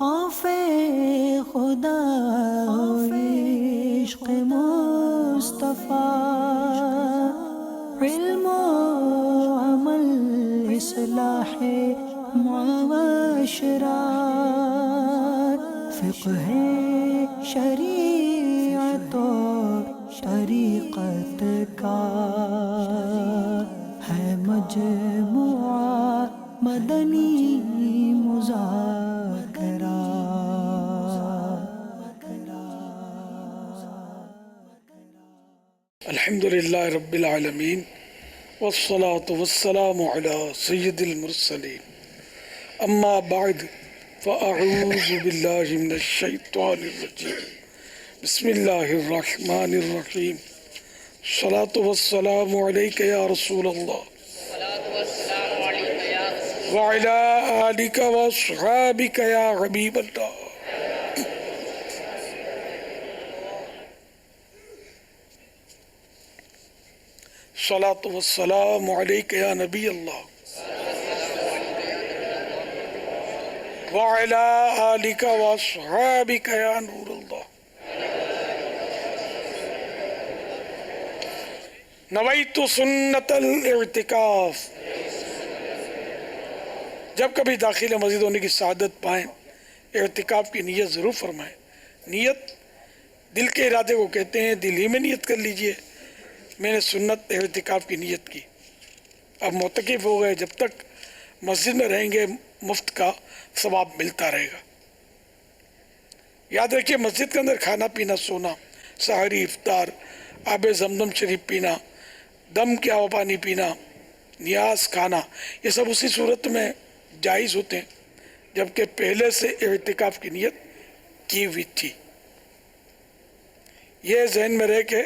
خوف خدا و عشق مصطفیٰ، علم و عمل اصلاح معاشرہ، فقہ شریعت و طریقت کا ہے مجموعہ مدنی مذاکرہ۔ الحمدللہ رب العالمین والصلاة والسلام علی سید المرسلین، اما بعد فاعوذ باللہ من الشیطان الرجیم، بسم اللہ الرحمن الرحیم، الصلاة والسلام علیک یا رسول اللہ وعلی آلک واصحابک یا حبیب اللہ۔ الصلاة والسلام علیک یا نبی اللہ وعلی آلک واصحابک یا نور اللہ۔ نویت سنت الاعتکاف۔ جب کبھی داخل مسجد ہونے کی سعادت پائیں، اعتکاف کی نیت ضرور فرمائیں۔ نیت دل کے ارادے کو کہتے ہیں، دل ہی میں نیت کر لیجئے میں نے سنت اعتکاف کی نیت کی۔ اب معتکف ہو گئے، جب تک مسجد میں رہیں گے مفت کا ثواب ملتا رہے گا۔ یاد رکھیے، مسجد کے اندر کھانا پینا، سونا، سحری، افطار، آب زمزم شریف پینا، دم کے آب پانی پینا، نیاز کھانا، یہ سب اسی صورت میں جائز ہوتے ہیں جبکہ پہلے سے اعتکاف کی نیت کی ہوئی تھی۔ یہ ذہن میں رہے کہ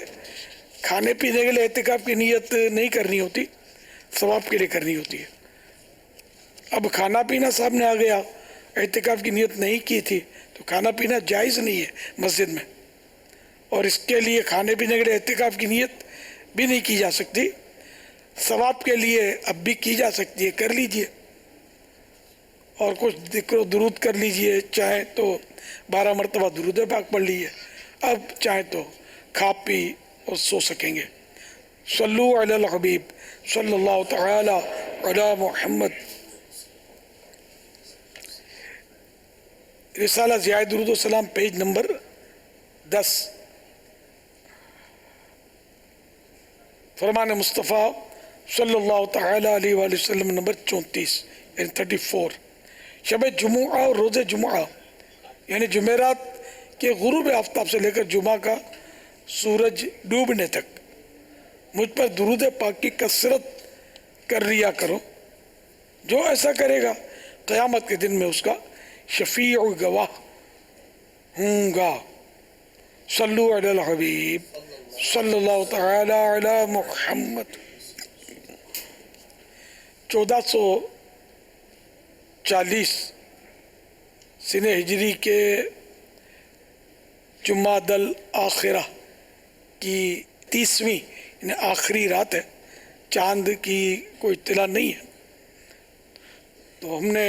کھانے پینے کے لیے اعتکاف کی نیت نہیں کرنی ہوتی، ثواب کے لیے کرنی ہوتی ہے۔ اب کھانا پینا سامنے آ گیا، اعتکاف کی نیت نہیں کی تھی تو کھانا پینا جائز نہیں ہے مسجد میں، اور اس کے لیے کھانے پینے کے لیے اعتکاف کی نیت بھی نہیں کی جا سکتی۔ ثواب کے لیے اب بھی کی جا سکتی ہے، کر لیجئے، اور کچھ ذکر و درود کر لیجئے، چاہے تو 12 مرتبہ درود پاک پڑھ لیجئے، اب چاہے تو کھا پی اور سو سکیں گے۔ صلو علی الحبیب صلی اللہ تعالی علی محمد۔ رسالہ ضیاء درود و سلام، پیج نمبر 10۔ فرمان مصطفیٰ صلی اللہ تعالی علیہ وآلہ وسلم نمبر 34 یعنی 34۔ شب جمعہ اور روز جمعہ یعنی جمعرات کے غروب آفتاب سے لے کر جمعہ کا سورج ڈوبنے تک مجھ پر درود پاک کی کثرت کر لیا کرو۔ جو ایسا کرے گا قیامت کے دن میں اس کا شفیع گواہ ہوں گا۔ صلو علی الحبیب صلی اللہ تعالی علی محمد۔ 1440 سنہ ہجری کے جمادی الاخرہ کی 30ویں یعنی آخری رات ہے، چاند کی کوئی اطلاع نہیں ہے، تو ہم نے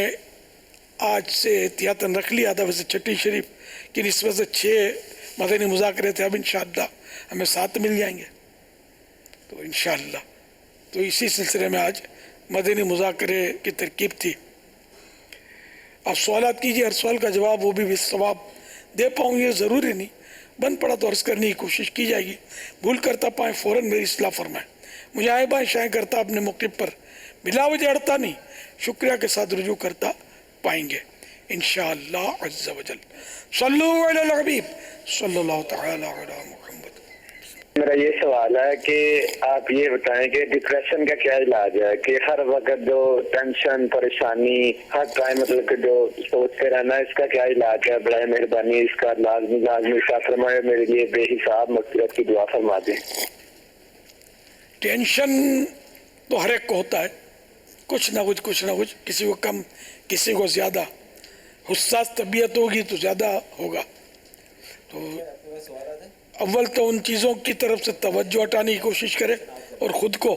آج سے احتیاطاً رکھ لیا تھا۔ ویسے چھٹی شریف کی نسبت سے 6 مدنی مذاکرے تھے، اب انشاءاللہ ہمیں 7 مل جائیں گے، تو انشاءاللہ تو اسی سلسلے میں آج مدنی مذاکرے کی ترکیب تھی۔ آپ سوالات کیجئے، ہر سوال کا جواب وہ بھی ثواب دے پاؤں یہ ضروری نہیں، بن پڑا تو عرض کرنے کی کوشش کی جائے گی۔ بھول کرتا پائیں فوراً میری اصلاح فرمائیں، مجھے آئے بائیں شائیں کرتا اپنے موقف پر بلا وجہ اڑتا نہیں، شکریہ کے ساتھ رجوع کرتا پائیں گے انشاءاللہ عز و جل۔ صلو علی الحبیب صلی اللہ تعالی علی محمد۔ میرا یہ سوال ہے کہ آپ یہ بتائیں کہ ڈپریشن کا کیا علاج ہے؟ کہ ہر وقت جو ٹینشن پریشانی ہر ٹائم مطلب کہ جو سوچتے رہنا، اس کا کیا علاج ہے؟ برائے مہربانی اس کا لازمی عطا فرمائے، میرے لیے بے حساب مغفرت کی دعا فرما دیں۔ ٹینشن تو ہر ایک کو ہوتا ہے، کچھ نہ کچھ کسی کو کم کسی کو زیادہ، حساس طبیعت ہوگی تو زیادہ ہوگا۔ تو اول تو ان چیزوں کی طرف سے توجہ ہٹانے کی کوشش کرے اور خود کو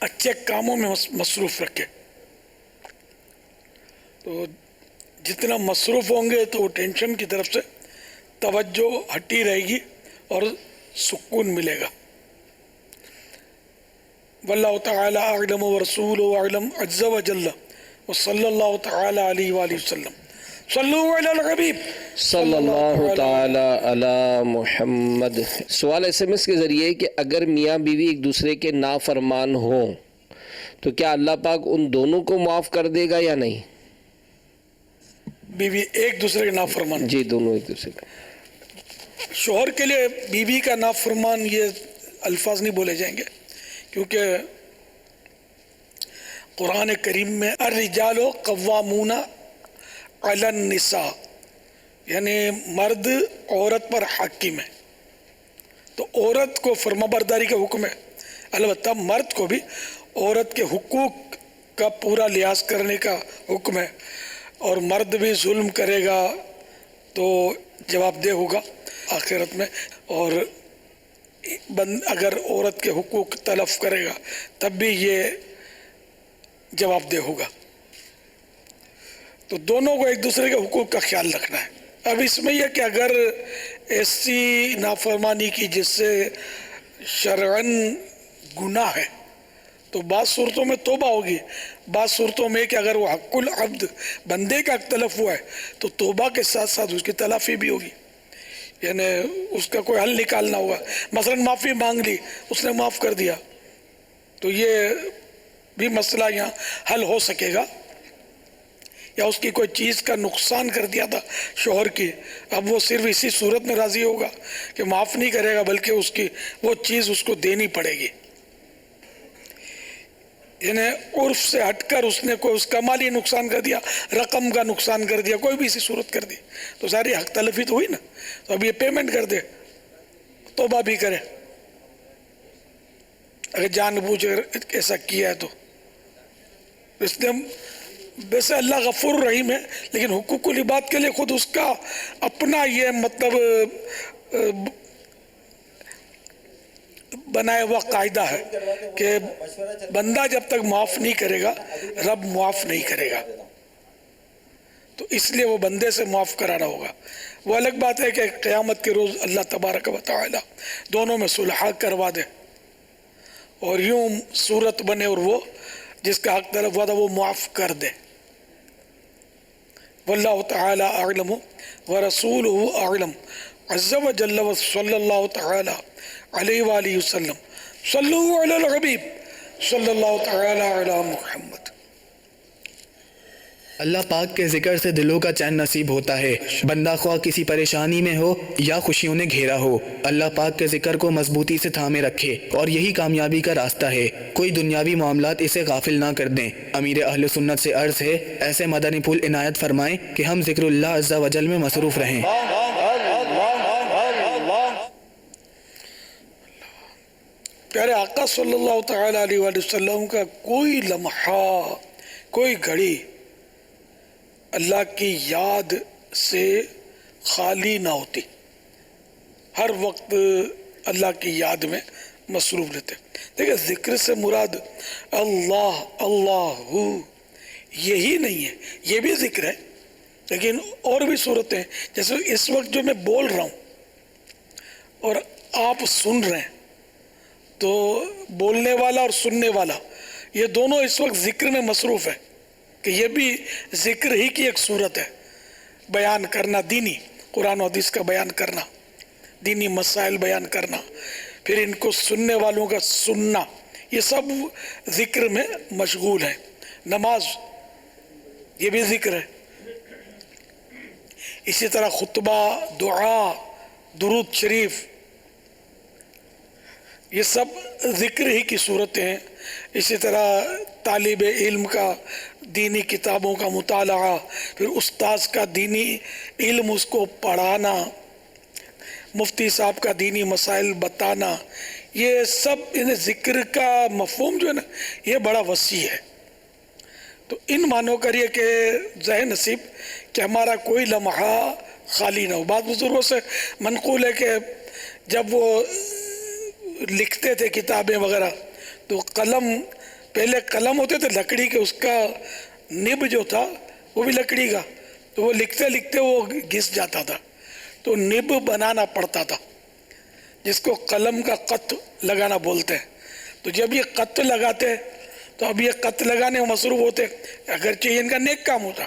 اچھے کاموں میں مصروف رکھے۔ تو جتنا مصروف ہوں گے تو وہ ٹینشن کی طرف سے توجہ ہٹی رہے گی اور سکون ملے گا. واللہ تعالی اعلم ورسولہ اعلم عز وجل وصلی اللہ تعالی علیہ وآلہ وسلم. صلو علی الحبیب صلی اللہ تعالی علی محمد. سوال SMS کے ذریعے کہ اگر میاں بیوی ایک دوسرے کے نافرمان ہوں تو کیا اللہ پاک ان دونوں کو معاف کر دے گا یا نہیں؟ بیوی ایک دوسرے کے نافرمان، جی دونوں ایک دوسرے کا. شوہر کے لیے بیوی کا نافرمان یہ الفاظ نہیں بولے جائیں گے، کیونکہ قرآن کریم میں الرجال قوامون علی النساء، یعنی مرد عورت پر حاکم ہے، تو عورت کو فرما برداری کا حکم ہے. البتہ مرد کو بھی عورت کے حقوق کا پورا لحاظ کرنے کا حکم ہے، اور مرد بھی ظلم کرے گا تو جواب دہ ہوگا آخرت میں، اور اگر عورت کے حقوق تلف کرے گا تب بھی یہ جواب دہ ہوگا. تو دونوں کو ایک دوسرے کے حقوق کا خیال رکھنا ہے. اب اس میں یہ کہ اگر ایسی نافرمانی کی جس سے شرعاً گناہ ہے تو بعض صورتوں میں توبہ ہوگی، بعض صورتوں میں کہ اگر وہ حق العبد بندے کا تلف ہوا ہے تو توبہ کے ساتھ ساتھ اس کی تلافی بھی ہوگی، یعنی اس کا کوئی حل نکالنا ہوگا. مثلا معافی مانگ لی، اس نے معاف کر دیا، تو یہ بھی مسئلہ یہاں حل ہو سکے گا. یا اس کی کوئی چیز کا نقصان کر دیا تھا شوہر کی، اب وہ صرف اسی صورت میں راضی ہوگا کہ معاف نہیں کرے گا بلکہ اس کی وہ چیز اس کو دینی پڑے گی. یعنی عرف سے ہٹ کر اس نے کوئی اس کا مالی نقصان کر دیا، رقم کا نقصان کر دیا، کوئی بھی اسی صورت کر دی تو ساری حق تلفی تو ہوئی نا. تو اب یہ پیمنٹ کر دے، توبہ بھی کرے. اگر جان بوجھ کر ایسا کیا ہے تو اس نے، ویسے اللہ غفور رحیم ہے لیکن حقوق العباد کے لیے خود اس کا اپنا یہ مطلب بنایا ہوا قاعدہ ہے کہ بندہ جب تک معاف نہیں کرے گا رب معاف نہیں کرے گا، تو اس لیے وہ بندے سے معاف کرانا ہوگا. وہ الگ بات ہے کہ قیامت کے روز اللہ تبارک و تعالی دونوں میں صلح کروا دے اور یوں صورت بنے اور وہ جس کا حق طرف ہوا تھا وہ معاف کر دے. واللہ تعالی اعلم ورسولہ اعلم عز وجل صلی اللہ تعالی علیہ وآلہ وسلم. صلو علی الحبیب صلی اللہ تعالی علی محمد. اللہ پاک کے ذکر سے دلوں کا چین نصیب ہوتا ہے، بندہ خواہ کسی پریشانی میں ہو یا خوشیوں نے گھیرا ہو، اللہ پاک کے ذکر کو مضبوطی سے تھامے رکھے اور یہی کامیابی کا راستہ ہے. کوئی دنیاوی معاملات اسے غافل نہ کر دیں. امیر اہل سنت سے عرض ہے ایسے مدنی پھول عنایت فرمائیں کہ ہم ذکر اللہ عز و جل میں مصروف رہیں. پیارے آقا صلی اللہ تعالی علیہ وآلہ وسلم کا کوئی لمحہ، کوئی گھڑی اللہ کی یاد سے خالی نہ ہوتی، ہر وقت اللہ کی یاد میں مصروف رہتے. دیکھیں ذکر سے مراد اللہ اللہ یہی نہیں ہے، یہ بھی ذکر ہے لیکن اور بھی صورتیں، جیسے اس وقت جو میں بول رہا ہوں اور آپ سن رہے ہیں تو بولنے والا اور سننے والا یہ دونوں اس وقت ذکر میں مصروف ہے کہ یہ بھی ذکر ہی کی ایک صورت ہے. بیان کرنا دینی، قرآن و حدیث کا بیان کرنا، دینی مسائل بیان کرنا، پھر ان کو سننے والوں کا سننا، یہ سب ذکر میں مشغول ہے. نماز یہ بھی ذکر ہے. اسی طرح خطبہ، دعا، درود شریف، یہ سب ذکر ہی کی صورتیں ہیں. اسی طرح طالب علم کا دینی کتابوں کا مطالعہ، پھر استاذ کا دینی علم اس کو پڑھانا، مفتی صاحب کا دینی مسائل بتانا، یہ سب ذکر کا مفہوم جو ہے نا یہ بڑا وسیع ہے. تو ان معنوں کریے کہ ذہن نصیب کہ ہمارا کوئی لمحہ خالی نہ ہو. بعض بزرگوں سے منقول ہے کہ جب وہ لکھتے تھے کتابیں وغیرہ تو قلم، پہلے قلم ہوتے تھے لکڑی کے، اس کا نب جو تھا وہ بھی لکڑی کا، تو وہ لکھتے لکھتے وہ گھس جاتا تھا، تو نب بنانا پڑتا تھا، جس کو قلم کا قط لگانا بولتے ہیں. تو جب یہ قط لگاتے تو اب یہ قط لگانے میں مصروف ہوتے، اگرچہ یہ ان کا نیک کام ہوتا،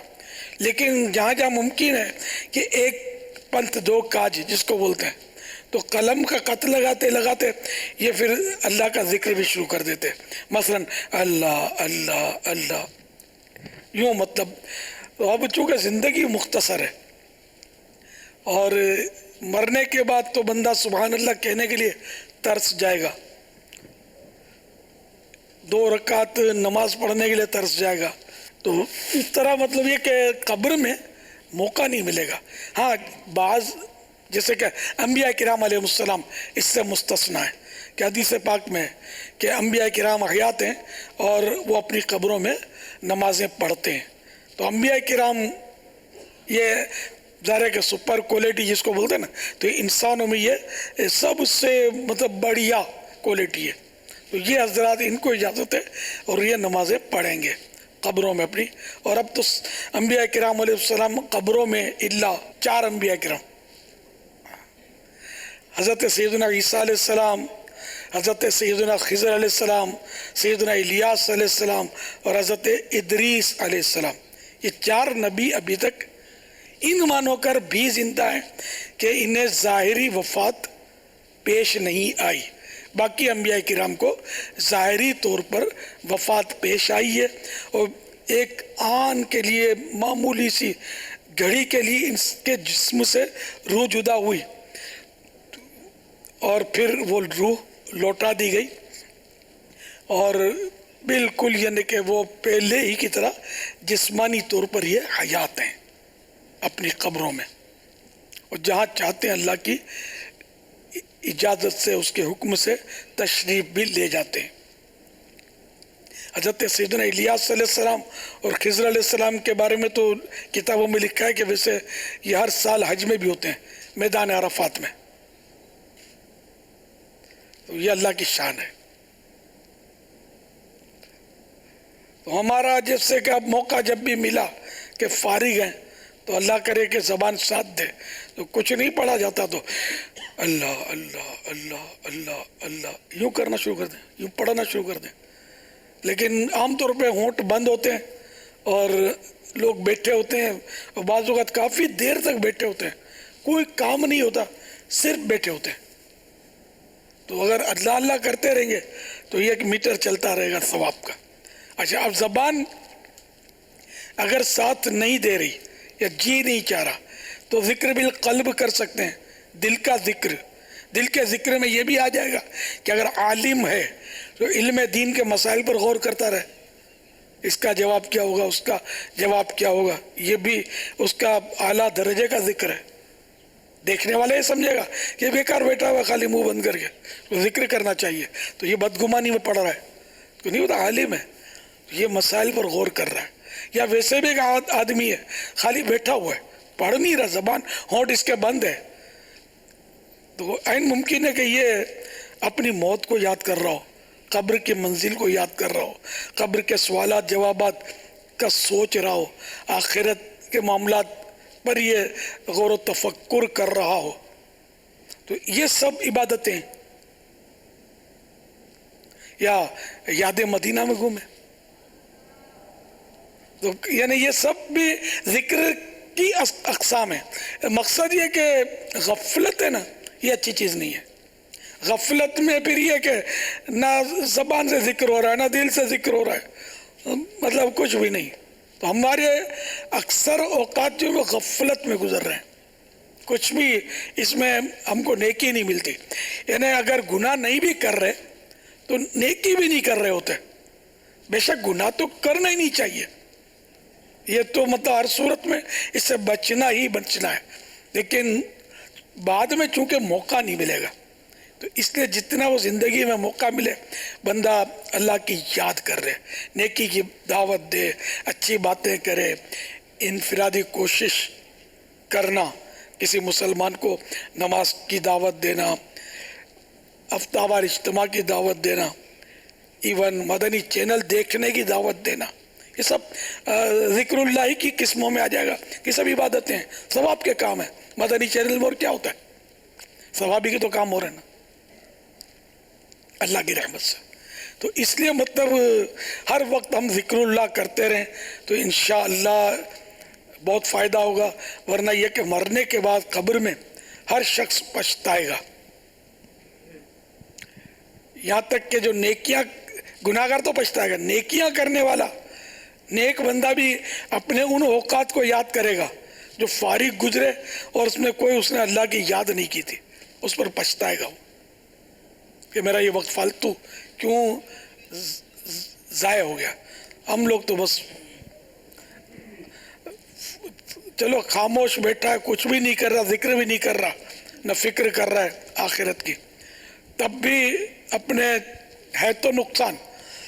لیکن جہاں جہاں ممکن ہے کہ ایک پنتھ دو کاج جس کو بولتے ہیں، تو قلم کا قط لگاتے لگاتے یہ پھر اللہ کا ذکر بھی شروع کر دیتے، مثلا اللہ اللہ اللہ یوں. مطلب اب چونکہ زندگی مختصر ہے اور مرنے کے بعد تو بندہ سبحان اللہ کہنے کے لیے ترس جائے گا، 2 رکعت نماز پڑھنے کے لیے ترس جائے گا. تو اس طرح مطلب یہ کہ قبر میں موقع نہیں ملے گا. ہاں بعض جیسے کہ انبیاء کرام علیہ السلام اس سے مستثنا ہے کہ حدیث پاک میں کہ انبیاء کرام حیات ہیں اور وہ اپنی قبروں میں نمازیں پڑھتے ہیں. تو انبیاء کرام یہ ظاہر ہے کہ سپر کوالٹی جس کو بولتے ہیں نا، تو انسانوں میں یہ سب سے مطلب بڑھیا کوالٹی ہے. تو یہ حضرات ان کو اجازت ہے اور یہ نمازیں پڑھیں گے قبروں میں اپنی. اور اب تو انبیاء کرام علیہ السلام قبروں میں الا 4 انبیاء کرام، حضرت سیدنا عیسیٰ علیہ السلام، حضرت سیدنا خضر علیہ السلام، سیدنا الیاس علیہ السلام اور حضرت ادریس علیہ السلام، یہ 4 نبی ابھی تک ان مانو کر بھی زندہ ہیں کہ انہیں ظاہری وفات پیش نہیں آئی. باقی انبیاء کرام کو ظاہری طور پر وفات پیش آئی ہے، اور ایک آن کے لیے معمولی سی گھڑی کے لیے ان کے جسم سے روح جدا ہوئی اور پھر وہ روح لوٹا دی گئی، اور بالکل یعنی کہ وہ پہلے ہی کی طرح جسمانی طور پر یہ حیات ہیں اپنی قبروں میں، اور جہاں چاہتے ہیں اللہ کی اجازت سے اس کے حکم سے تشریف بھی لے جاتے ہیں. حضرت سیدنا الیاس علیہ السلام اور خضر علیہ السلام کے بارے میں تو کتابوں میں لکھا ہے کہ ویسے یہ ہر سال حج میں بھی ہوتے ہیں میدان عرفات میں. تو یہ اللہ کی شان ہے. تو ہمارا جیسے کہ اب موقع جب بھی ملا کہ فارغ ہیں تو اللہ کرے کہ زبان ساتھ دے، تو کچھ نہیں پڑھا جاتا تو اللہ اللہ اللہ اللہ اللہ یوں کرنا شروع کر دیں، یوں پڑھنا شروع کر دیں. لیکن عام طور پہ ہونٹ بند ہوتے ہیں اور لوگ بیٹھے ہوتے ہیں، اور بعض اوقات کافی دیر تک بیٹھے ہوتے ہیں، کوئی کام نہیں ہوتا، صرف بیٹھے ہوتے ہیں. تو اگر اللہ اللہ کرتے رہیں گے تو یہ ایک میٹر چلتا رہے گا ثواب کا. اچھا اب زبان اگر ساتھ نہیں دے رہی یا جی نہیں چاہ رہا تو ذکر بالقلب کر سکتے ہیں، دل کا ذکر. دل کے ذکر میں یہ بھی آ جائے گا کہ اگر عالم ہے تو علم دین کے مسائل پر غور کرتا رہے، اس کا جواب کیا ہوگا، اس کا جواب کیا ہوگا، یہ بھی اس کا اعلیٰ درجے کا ذکر ہے. دیکھنے والا یہ سمجھے گا کہ بیکار بیٹھا ہوا خالی منہ بند کر کے، تو ذکر کرنا چاہیے، تو یہ بدگمانی میں پڑھ رہا ہے، تو نہیں ہوتا عالم ہے، یہ مسائل پر غور کر رہا ہے. یا ویسے بھی ایک آدمی ہے خالی بیٹھا ہوا ہے، پڑھ نہیں رہا، زبان ہونٹ اس کے بند ہے، تو عین ممکن ہے کہ یہ اپنی موت کو یاد کر رہا ہو، قبر کی منزل کو یاد کر رہا ہو، قبر کے سوالات جوابات کا سوچ رہا ہو، آخرت کے معاملات پر یہ غور و تفکر کر رہا ہو. تو یہ سب عبادتیں. یا یاد مدینہ میں گھومے، تو یعنی یہ سب بھی ذکر کی اقسام ہیں. مقصد یہ کہ غفلت ہے نا، یہ اچھی چیز نہیں ہے. غفلت میں پھر یہ کہ نہ زبان سے ذکر ہو رہا ہے نہ دل سے ذکر ہو رہا ہے، مطلب کچھ بھی نہیں. تو ہمارے اکثر اوقات جو غفلت میں گزر رہے ہیں، کچھ بھی اس میں ہم کو نیکی نہیں ملتی. یعنی اگر گناہ نہیں بھی کر رہے تو نیکی بھی نہیں کر رہے ہوتے. بے شک گناہ تو کرنا ہی نہیں چاہیے، یہ تو مطلب ہر صورت میں اس سے بچنا ہی بچنا ہے، لیکن بعد میں چونکہ موقع نہیں ملے گا، تو اس لیے جتنا وہ زندگی میں موقع ملے بندہ اللہ کی یاد کر رہے، نیکی کی دعوت دے، اچھی باتیں کرے، انفرادی کوشش کرنا، کسی مسلمان کو نماز کی دعوت دینا، ہفتہ وار اجتماع کی دعوت دینا، ایون مدنی چینل دیکھنے کی دعوت دینا، یہ سب ذکر اللہ کی قسموں میں آ جائے گا کہ سب عبادتیں ہیں، ثواب کے کام ہیں۔ مدنی چینل میں اور کیا ہوتا ہے؟ ثوابی کے تو کام ہو رہے ہیں نا اللہ کی رحمت سے۔ تو اس لیے مطلب ہر وقت ہم ذکر اللہ کرتے رہیں تو انشاءاللہ بہت فائدہ ہوگا، ورنہ یہ کہ مرنے کے بعد قبر میں ہر شخص پچھتائے گا، یہاں تک کہ جو نیکیاں، گناہگار تو پچھتائے گا، نیکیاں کرنے والا نیک بندہ بھی اپنے ان اوقات کو یاد کرے گا جو فارغ گزرے اور اس میں کوئی اس نے اللہ کی یاد نہیں کی تھی، اس پر پچھتائے گا وہ کہ میرا یہ وقت فالتو کیوں ضائع ہو گیا۔ ہم لوگ تو بس چلو خاموش بیٹھا ہے، کچھ بھی نہیں کر رہا، ذکر بھی نہیں کر رہا، نہ فکر کر رہا ہے آخرت کی، تب بھی اپنے ہے تو نقصان،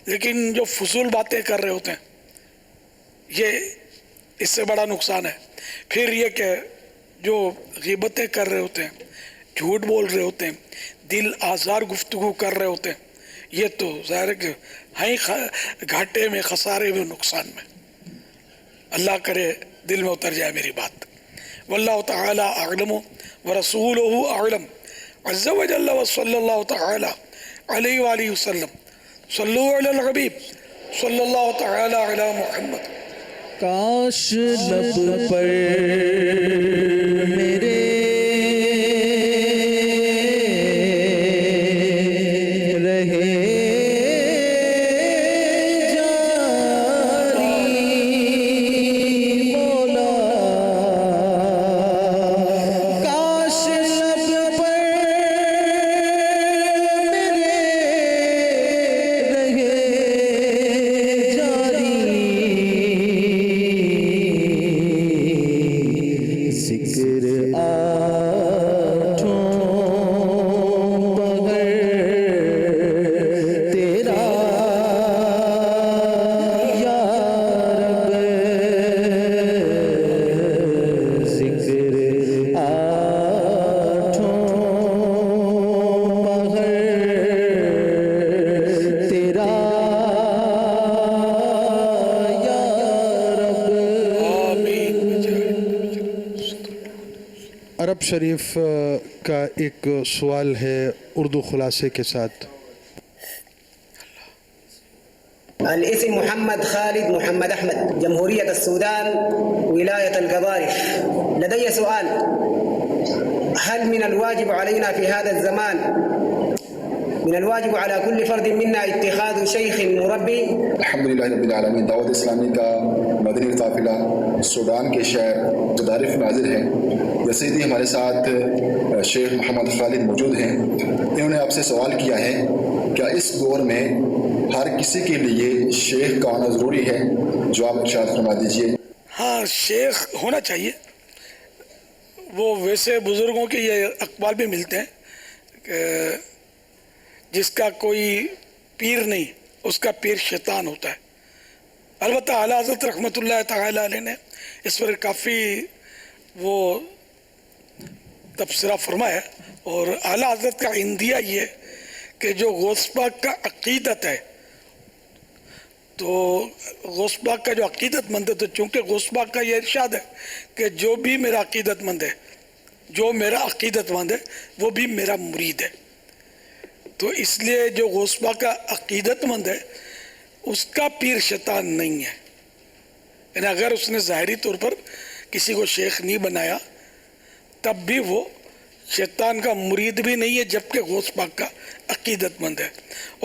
لیکن جو فضول باتیں کر رہے ہوتے ہیں یہ اس سے بڑا نقصان ہے۔ پھر یہ کہ جو غیبتیں کر رہے ہوتے ہیں، جھوٹ بول رہے ہوتے ہیں، دل آزار گفتگو کر رہے ہوتے ہیں، یہ تو ظاہر ہے کہ ہیں گھاٹے میں، خسارے میں، نقصان میں۔ اللہ کرے دل میں اتر جائے میری بات۔ واللہ تعالی اعلم ورسولہ اعلم عز وجل وصلی اللہ تعالی علیہ وآلہ وسلم۔ صلو علی الحبیب صلی اللہ تعالی علی محمد۔ کاش لب پر میرے رہے جاری مولا، کاش لب پر میرے رہے جاری ذکر آٹھوں بغیر تیرا یا رب، ذکر آٹھوں بغیر تیرا یا رب۔ عرب شریف کا ایک سوال ہے اردو خلاصے کے ساتھ۔ الاسم محمد خالد محمد أحمد، جمهورية السودان، ولاية القضارف. لدي سؤال: هل من الواجب علينا في هذا الزمان، من الواجب على كل فرد منا اتخاذ شيخ مربي؟ الحمدللہ رب العالمین، دعوت اسلامی کا مدنی قافلہ سوڈان کے شہر قضارف میں حاضر ہے۔ جیسے کہ ہمارے ساتھ شیخ محمد خالد موجود ہیں، انہوں نے آپ سے سوال کیا ہے کیا اس دور میں ہر کسی کے لیے شیخ کا ہونا ضروری ہے؟ جواب ارشاد فرما دیجیے۔ ہاں، شیخ ہونا چاہیے۔ وہ ویسے بزرگوں کے یہ اقوال بھی ملتے ہیں کہ جس کا کوئی پیر نہیں اس کا پیر شیطان ہوتا ہے۔ البتہ اعلیٰ حضرت رحمۃ اللہ تعالی علیہ نے اس پر کافی وہ تبصرہ فرمایا، اور اعلیٰ حضرت کا عندیہ یہ کہ جو غوث پاک کا عقیدت ہے، تو غوث پاک کا جو عقیدت مند ہے، تو چونکہ غوث پاک کا یہ ارشاد ہے کہ جو بھی میرا عقیدت مند ہے، جو میرا عقیدت مند ہے وہ بھی میرا مرید ہے، تو اس لیے جو غوث پاک کا عقیدت مند ہے اس کا پیر شیطان نہیں ہے۔ یعنی اگر اس نے ظاہری طور پر کسی کو شیخ نہیں بنایا تب بھی وہ شیطان کا مرید بھی نہیں ہے، جبکہ غوث پاک کا عقیدت مند ہے۔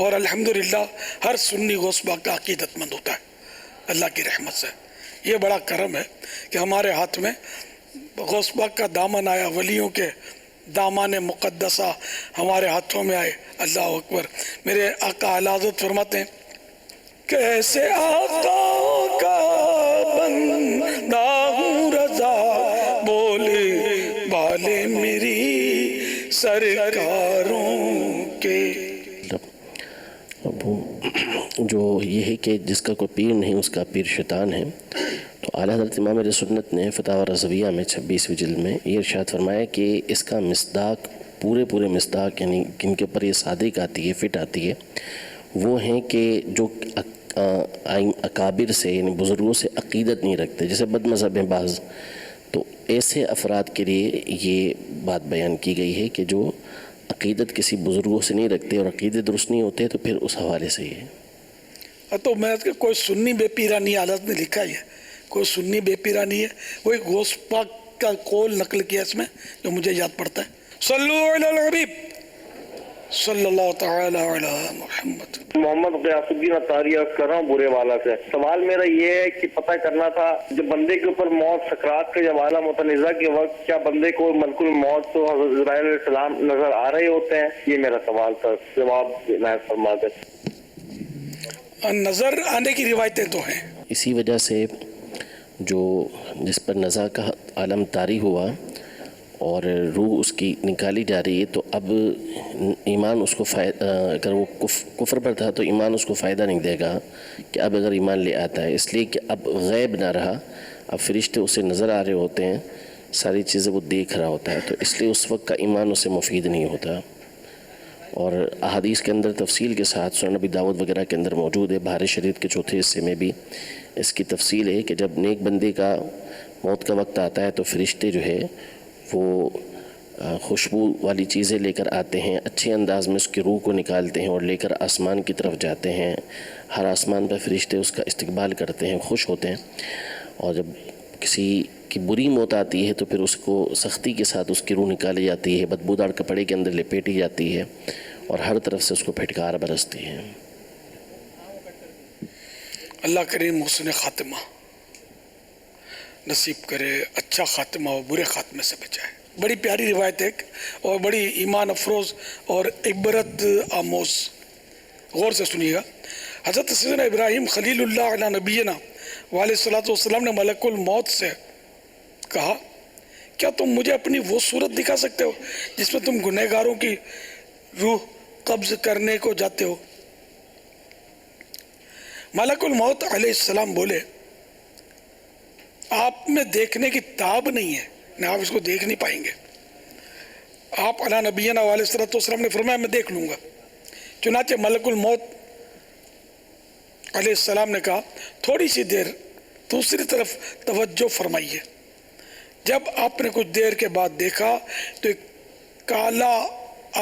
اور الحمدللہ ہر سنی غوث پاک کا عقیدت مند ہوتا ہے اللہ کی رحمت سے۔ یہ بڑا کرم ہے کہ ہمارے ہاتھ میں غوث پاک کا دامن آیا، ولیوں کے دامان مقدسہ ہمارے ہاتھوں میں آئے۔ اللہ اکبر۔ میرے آقا اعلیٰ حضرت فرماتے ہیں کیسے آقا کا بندہ ہوں رضا، بولے بالے میری سرکاروں کے۔ جو یہ ہے کہ جس کا کوئی پیر نہیں اس کا پیر شیطان ہے، تو اعلیٰ حضرت امام اہل سنت نے فتاوی رضویہ میں 26ویں جلد میں یہ ارشاد فرمایا کہ اس کا مصداق پورے مصداق، یعنی جن کے اوپر یہ صادق آتی ہے، فٹ آتی ہے، وہ ہیں کہ جو اکابر سے یعنی بزرگوں سے عقیدت نہیں رکھتے، جیسے بد مذہب ہیں بعض، تو ایسے افراد کے لیے یہ بات بیان کی گئی ہے کہ جو عقیدت کسی بزرگوں سے نہیں رکھتے اور عقیدت درست نہیں ہوتے تو پھر اس حوالے سے یہ ہے۔ تو میں کوئی سنی بے پیرانی حالت نے لکھا ہے، کوئی سنی بے پیرانی ہے، وہی غوث پاک کا قول نقل کیا اس میں جو مجھے یاد پڑتا ہے، صلو علی الحبیب صلی اللہ تعالی علی محمد۔ محمد غیاث الدین اطاری عرض کر رہا ہوں برے والا سے۔ سوال میرا یہ ہے کہ پتہ کرنا تھا جب بندے کے اوپر موت سکرات کا جب عالم متنزع کے وقت کیا بندے کو ملک الموت تو حضرت جبرائیل علیہ السلام نظر آ رہے ہوتے ہیں؟ یہ میرا سوال تھا، جواب عنایت فرما دیں۔ نظر آنے کی روایتیں تو ہیں، اسی وجہ سے جو جس پر نزع کا عالم طاری ہوا اور روح اس کی نکالی جا رہی ہے تو اب ایمان اس کو اگر وہ کفر پر تھا تو ایمان اس کو فائدہ نہیں دے گا کہ اب اگر ایمان لے آتا ہے، اس لیے کہ اب غیب نہ رہا، اب فرشتے اسے نظر آ رہے ہوتے ہیں، ساری چیزیں وہ دیکھ رہا ہوتا ہے، تو اس لیے اس وقت کا ایمان اسے مفید نہیں ہوتا۔ اور احادیث کے اندر تفصیل کے ساتھ سنن نبی داؤد وغیرہ کے اندر موجود ہے، بہار شریعت کے چوتھے حصے میں بھی اس کی تفصیل ہے کہ جب نیک بندے کا موت کا وقت آتا ہے تو فرشتے جو ہے وہ خوشبو والی چیزیں لے کر آتے ہیں، اچھے انداز میں اس کی روح کو نکالتے ہیں اور لے کر آسمان کی طرف جاتے ہیں، ہر آسمان پر فرشتے اس کا استقبال کرتے ہیں، خوش ہوتے ہیں، اور جب کسی کی بری موت آتی ہے تو پھر اس کو سختی کے ساتھ اس کی روح نکالی جاتی ہے، بدبودار کپڑے کے اندر لپیٹی جاتی ہے اور ہر طرف سے اس کو پھٹکار برستی ہے۔ اللہ کریم حسن خاتمہ نصیب کرے، اچھا خاتمہ اور برے خاتمے سے بچائے۔ بڑی پیاری روایت ہے اور بڑی ایمان افروز اور عبرت آموز، غور سے سنیے گا۔ حضرت سیدنا ابراہیم خلیل اللہ علیہ نبینا علیہ الصلوۃ والسلام نے ملک الموت سے کہا کیا تم مجھے اپنی وہ صورت دکھا سکتے ہو جس میں تم گنہگاروں کی روح قبض کرنے کو جاتے ہو؟ ملک الموت علیہ السلام بولے آپ میں دیکھنے کی تاب نہیں ہے، نہ آپ اس کو دیکھ نہیں پائیں گے۔ آپ علیہ نبینا علیہ الصلوۃ والسلام نے فرمایا میں دیکھ لوں گا۔ چنانچہ ملک الموت علیہ السلام نے کہا تھوڑی سی دیر دوسری طرف توجہ فرمائیے۔ جب آپ نے کچھ دیر کے بعد دیکھا تو ایک کالا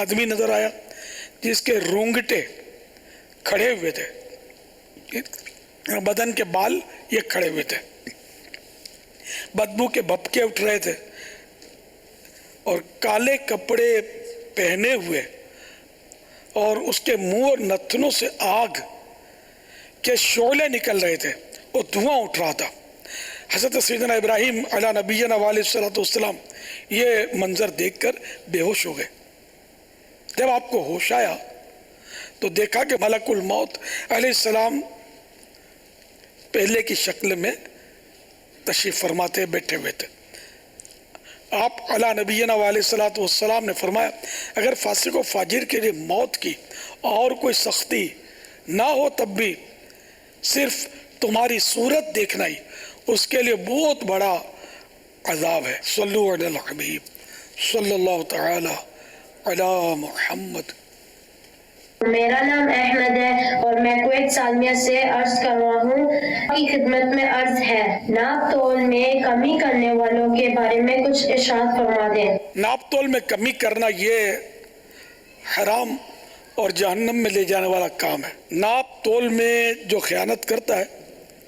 آدمی نظر آیا جس کے رونگٹے کھڑے ہوئے تھے، بدن کے بال یہ کھڑے ہوئے تھے، بدبو کے بھپکے اٹھ رہے تھے اور کالے کپڑے پہنے ہوئے، اور اس کے منہ اور نتنوں سے آگ کے شعلے نکل رہے تھے اور دھواں اٹھ رہا تھا۔ حضرت سیدنا ابراہیم علیہ نبینا علیہ الصلوۃ والسلام یہ منظر دیکھ کر بے ہوش ہو گئے۔ جب آپ کو ہوش آیا تو دیکھا کہ ملک الموت علیہ السلام پہلے کی شکل میں تشریف فرماتے بیٹھے ہوئے تھے۔ آپ علیہ نبینا علیہ الصلوۃ والسلام نے فرمایا اگر فاسق و فاجر کے لیے موت کی اور کوئی سختی نہ ہو تب بھی صرف تمہاری صورت دیکھنا ہی اس کے لیے بہت بڑا عذاب ہے۔ صلو علی الحبیب صلی اللہ تعالی علی محمد۔ میرا نام احمد ہے اور میں کویت سالمیہ سے عرض کر رہا ہوں کی خدمت میں عرض ہے ناپ تول میں کمی کرنے والوں کے بارے میں کچھ ارشاد فرما دیں۔ ناپ تول میں کمی کرنا یہ حرام اور جہنم میں لے جانے والا کام ہے۔ ناپ تول میں جو خیانت کرتا ہے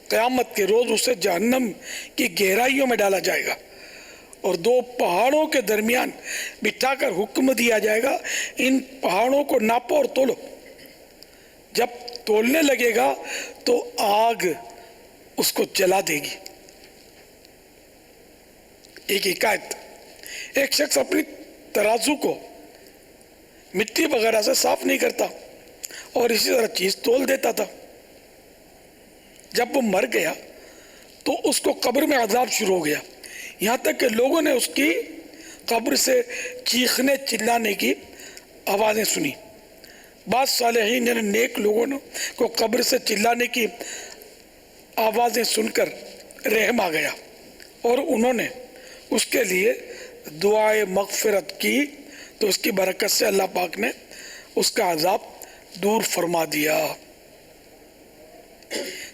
قیامت کے روز اسے جہنم کی گہرائیوں میں ڈالا جائے گا اور دو پہاڑوں کے درمیان بٹھا کر حکم دیا جائے گا ان پہاڑوں کو ناپو اور تولو۔ جب تولنے لگے گا تو آگ اس کو جلا دے گی۔ ایک حکایت، ایک شخص اپنی ترازو کو مٹی وغیرہ سے صاف نہیں کرتا اور اسی طرح چیز تول دیتا تھا۔ جب وہ مر گیا تو اس کو قبر میں عذاب شروع ہو گیا، یہاں تک کہ لوگوں نے اس کی قبر سے چیخنے چلانے کی آوازیں سنی۔ بعض صالحین یعنی نیک لوگوں کو قبر سے چلانے کی آوازیں سن کر رحم آ گیا اور انہوں نے اس کے لیے دعائے مغفرت کی تو اس کی برکت سے اللہ پاک نے اس کا عذاب دور فرما دیا۔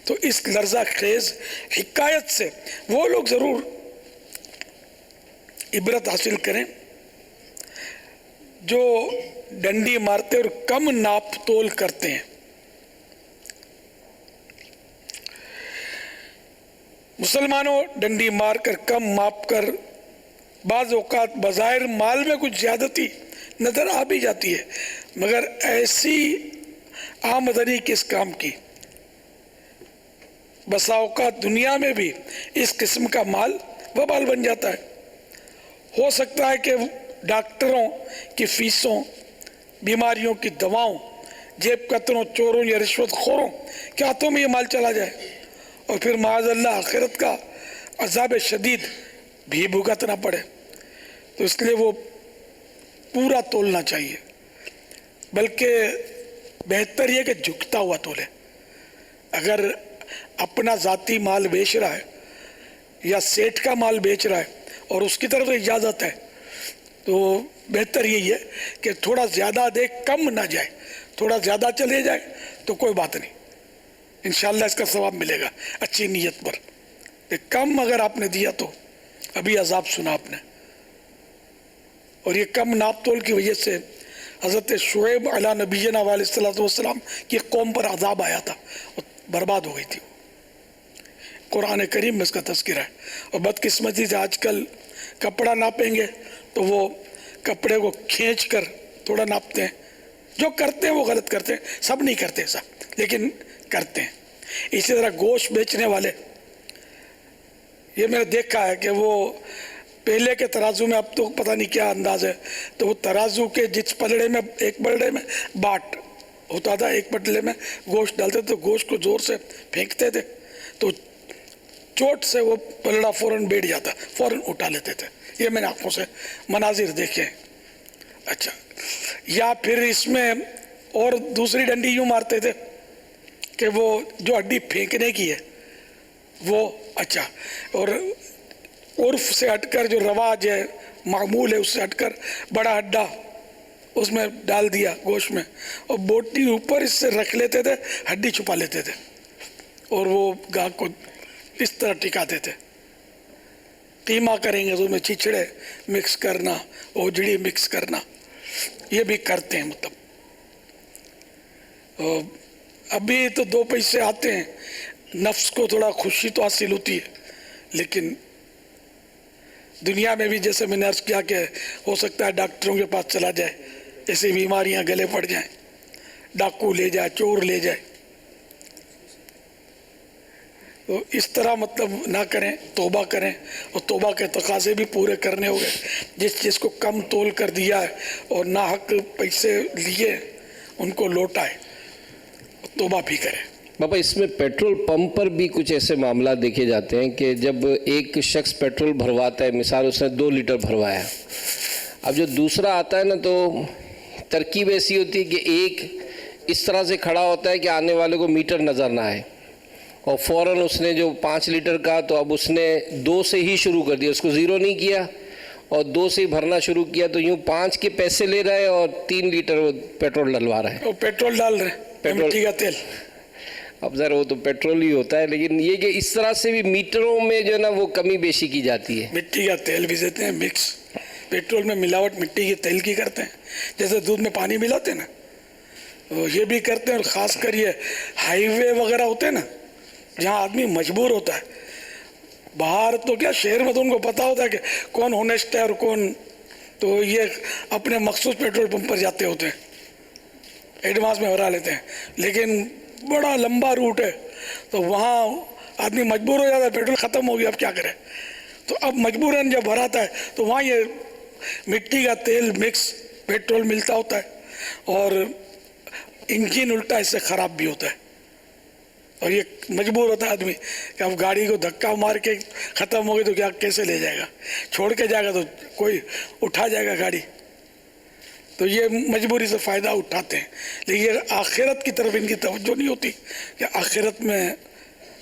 تو اس لرزہ خیز حکایت سے وہ لوگ ضرور عبرت حاصل کریں جو ڈنڈی مارتے اور کم ناپ تول کرتے ہیں. مسلمانوں ڈنڈی مار کر کم ماپ کر بعض اوقات بظاہر مال میں کچھ زیادتی نظر آ بھی جاتی ہے، مگر ایسی آمدنی کس کام کی. بسا اوقات دنیا میں بھی اس قسم کا مال وبال بن جاتا ہے. ہو سکتا ہے کہ ڈاکٹروں کی فیسوں، بیماریوں کی دواؤں، جیب کتروں، چوروں یا رشوت خوروں کے ہاتھوں میں یہ مال چلا جائے اور پھر معاذ اللہ آخرت کا عذاب شدید بھی بھگتنا پڑے. تو اس لیے وہ پورا تولنا چاہیے، بلکہ بہتر یہ کہ جھکتا ہوا تولے. اگر اپنا ذاتی مال بیچ رہا ہے یا سیٹھ کا مال بیچ رہا ہے اور اس کی طرف اجازت ہے تو بہتر یہی ہے کہ تھوڑا زیادہ دے، کم نہ جائے. تھوڑا زیادہ چلے جائے تو کوئی بات نہیں، انشاءاللہ اس کا ثواب ملے گا اچھی نیت پر. کم اگر آپ نے دیا تو ابھی عذاب سنا آپ نے. اور یہ کم ناپ تول کی وجہ سے حضرت شعیب علی نبینا علیہ الصلوۃ والسلام کی قوم پر عذاب آیا تھا اور برباد ہو گئی تھی. قرآن کریم میں اس کا تذکرہ ہے. اور بدقسمتی سے آج کل کپڑا ناپیں گے تو وہ کپڑے کو کھینچ کر تھوڑا ناپتے ہیں. جو کرتے ہیں وہ غلط کرتے ہیں، سب نہیں کرتے ایسا لیکن کرتے ہیں. اسی طرح گوشت بیچنے والے، یہ میں نے دیکھا ہے کہ وہ پہلے کے ترازو میں، اب تو پتہ نہیں کیا انداز ہے، تو وہ ترازو کے جس پلڑے میں، ایک پلڑے میں باٹ ہوتا تھا، ایک پلڑے میں گوشت ڈالتے تھے، تو گوشت کو زور سے پھینکتے تھے تو چوٹ سے وہ پلڑا فوراً بیٹھ جاتا، فوراً اٹھا لیتے تھے. یہ میں نے آنکھوں سے مناظر دیکھے. اچھا، یا پھر اس میں اور دوسری ڈنڈی یوں مارتے تھے کہ وہ جو ہڈی پھینکنے کی ہے وہ، اچھا، اور عرف سے ہٹ کر جو رواج ہے، معمول ہے، اس سے ہٹ کر بڑا ہڈا اس میں ڈال دیا گوشت میں اور بوٹی اوپر اس سے رکھ لیتے تھے، ہڈی چھپا لیتے تھے اور وہ گاہک کو اس طرح ٹکاتے تھے. قیمہ کریں گے تو اس میں چچڑے مکس کرنا، اوجڑی مکس کرنا، یہ بھی کرتے ہیں. مطلب ابھی تو 2 پیسے آتے ہیں، نفس کو تھوڑا خوشی تو حاصل ہوتی ہے، لیکن دنیا میں بھی جیسے میں نے عرض کیا کہ ہو سکتا ہے ڈاکٹروں کے پاس چلا جائے، ایسی بیماریاں گلے پڑ جائیں، ڈاکو لے جائے، چور لے جائے. تو اس طرح مطلب نہ کریں، توبہ کریں، اور توبہ کے تقاضے بھی پورے کرنے ہو گئے. جس چیز کو کم تول کر دیا ہے اور ناحق پیسے لیے ان کو لوٹائے، توبہ بھی کریں. بابا اس میں پیٹرول پمپ پر بھی کچھ ایسے معاملات دیکھے جاتے ہیں کہ جب ایک شخص پیٹرول بھرواتا ہے، مثال اس نے 2 لیٹر بھروایا، اب جو دوسرا آتا ہے نا تو ترکیب ایسی ہوتی ہے کہ ایک اس طرح سے کھڑا ہوتا ہے کہ آنے والے کو میٹر نظر نہ آئے، اور فوراً اس نے جو 5 لیٹر کا تو اب اس نے 2 سے ہی شروع کر دیا، اس کو 0 نہیں کیا اور 2 سے ہی بھرنا شروع کیا، تو یوں 5 کے پیسے لے رہے ہیں اور 3 لیٹر وہ پیٹرول ڈلوا رہے ہیں. وہ پیٹرول ڈال رہے ہیں، مٹی کا تیل. اب ذرا وہ تو پیٹرول ہی ہوتا ہے، لیکن یہ کہ اس طرح سے بھی میٹروں میں جو ہے نا وہ کمی بیشی کی جاتی ہے. مٹی کا تیل بھی دیتے ہیں مکس، پیٹرول میں ملاوٹ مٹی کے تیل کی کرتے ہیں، جیسے دودھ میں پانی ملاتے ہیں نا، یہ بھی کرتے ہیں. اور خاص کر یہ ہائی وے وغیرہ ہوتے ہیں نا جہاں آدمی مجبور ہوتا ہے، باہر تو کیا شہر میں تو ان کو پتہ ہوتا ہے کہ کون ہونیسٹ ہے اور کون، تو یہ اپنے مخصوص پیٹرول پمپ پر جاتے ہوتے ہیں، ایڈوانس میں بھرا لیتے ہیں. لیکن بڑا لمبا روٹ ہے تو وہاں آدمی مجبور ہو جاتا ہے، پیٹرول ختم ہو گیا، اب کیا کرے. تو اب مجبوراً جب بھراتا ہے تو وہاں یہ مٹی کا تیل مکس پیٹرول ملتا ہوتا ہے اور انجن الٹا اس سے خراب بھی ہوتا ہے. اور یہ مجبور ہوتا ہے آدمی کہ اب گاڑی کو دھکا مار کے ختم ہو گئی تو کیا کیسے لے جائے گا، چھوڑ کے جائے گا تو کوئی اٹھا جائے گا گاڑی. تو یہ مجبوری سے فائدہ اٹھاتے ہیں، لیکن یہ آخرت کی طرف ان کی توجہ نہیں ہوتی کہ آخرت میں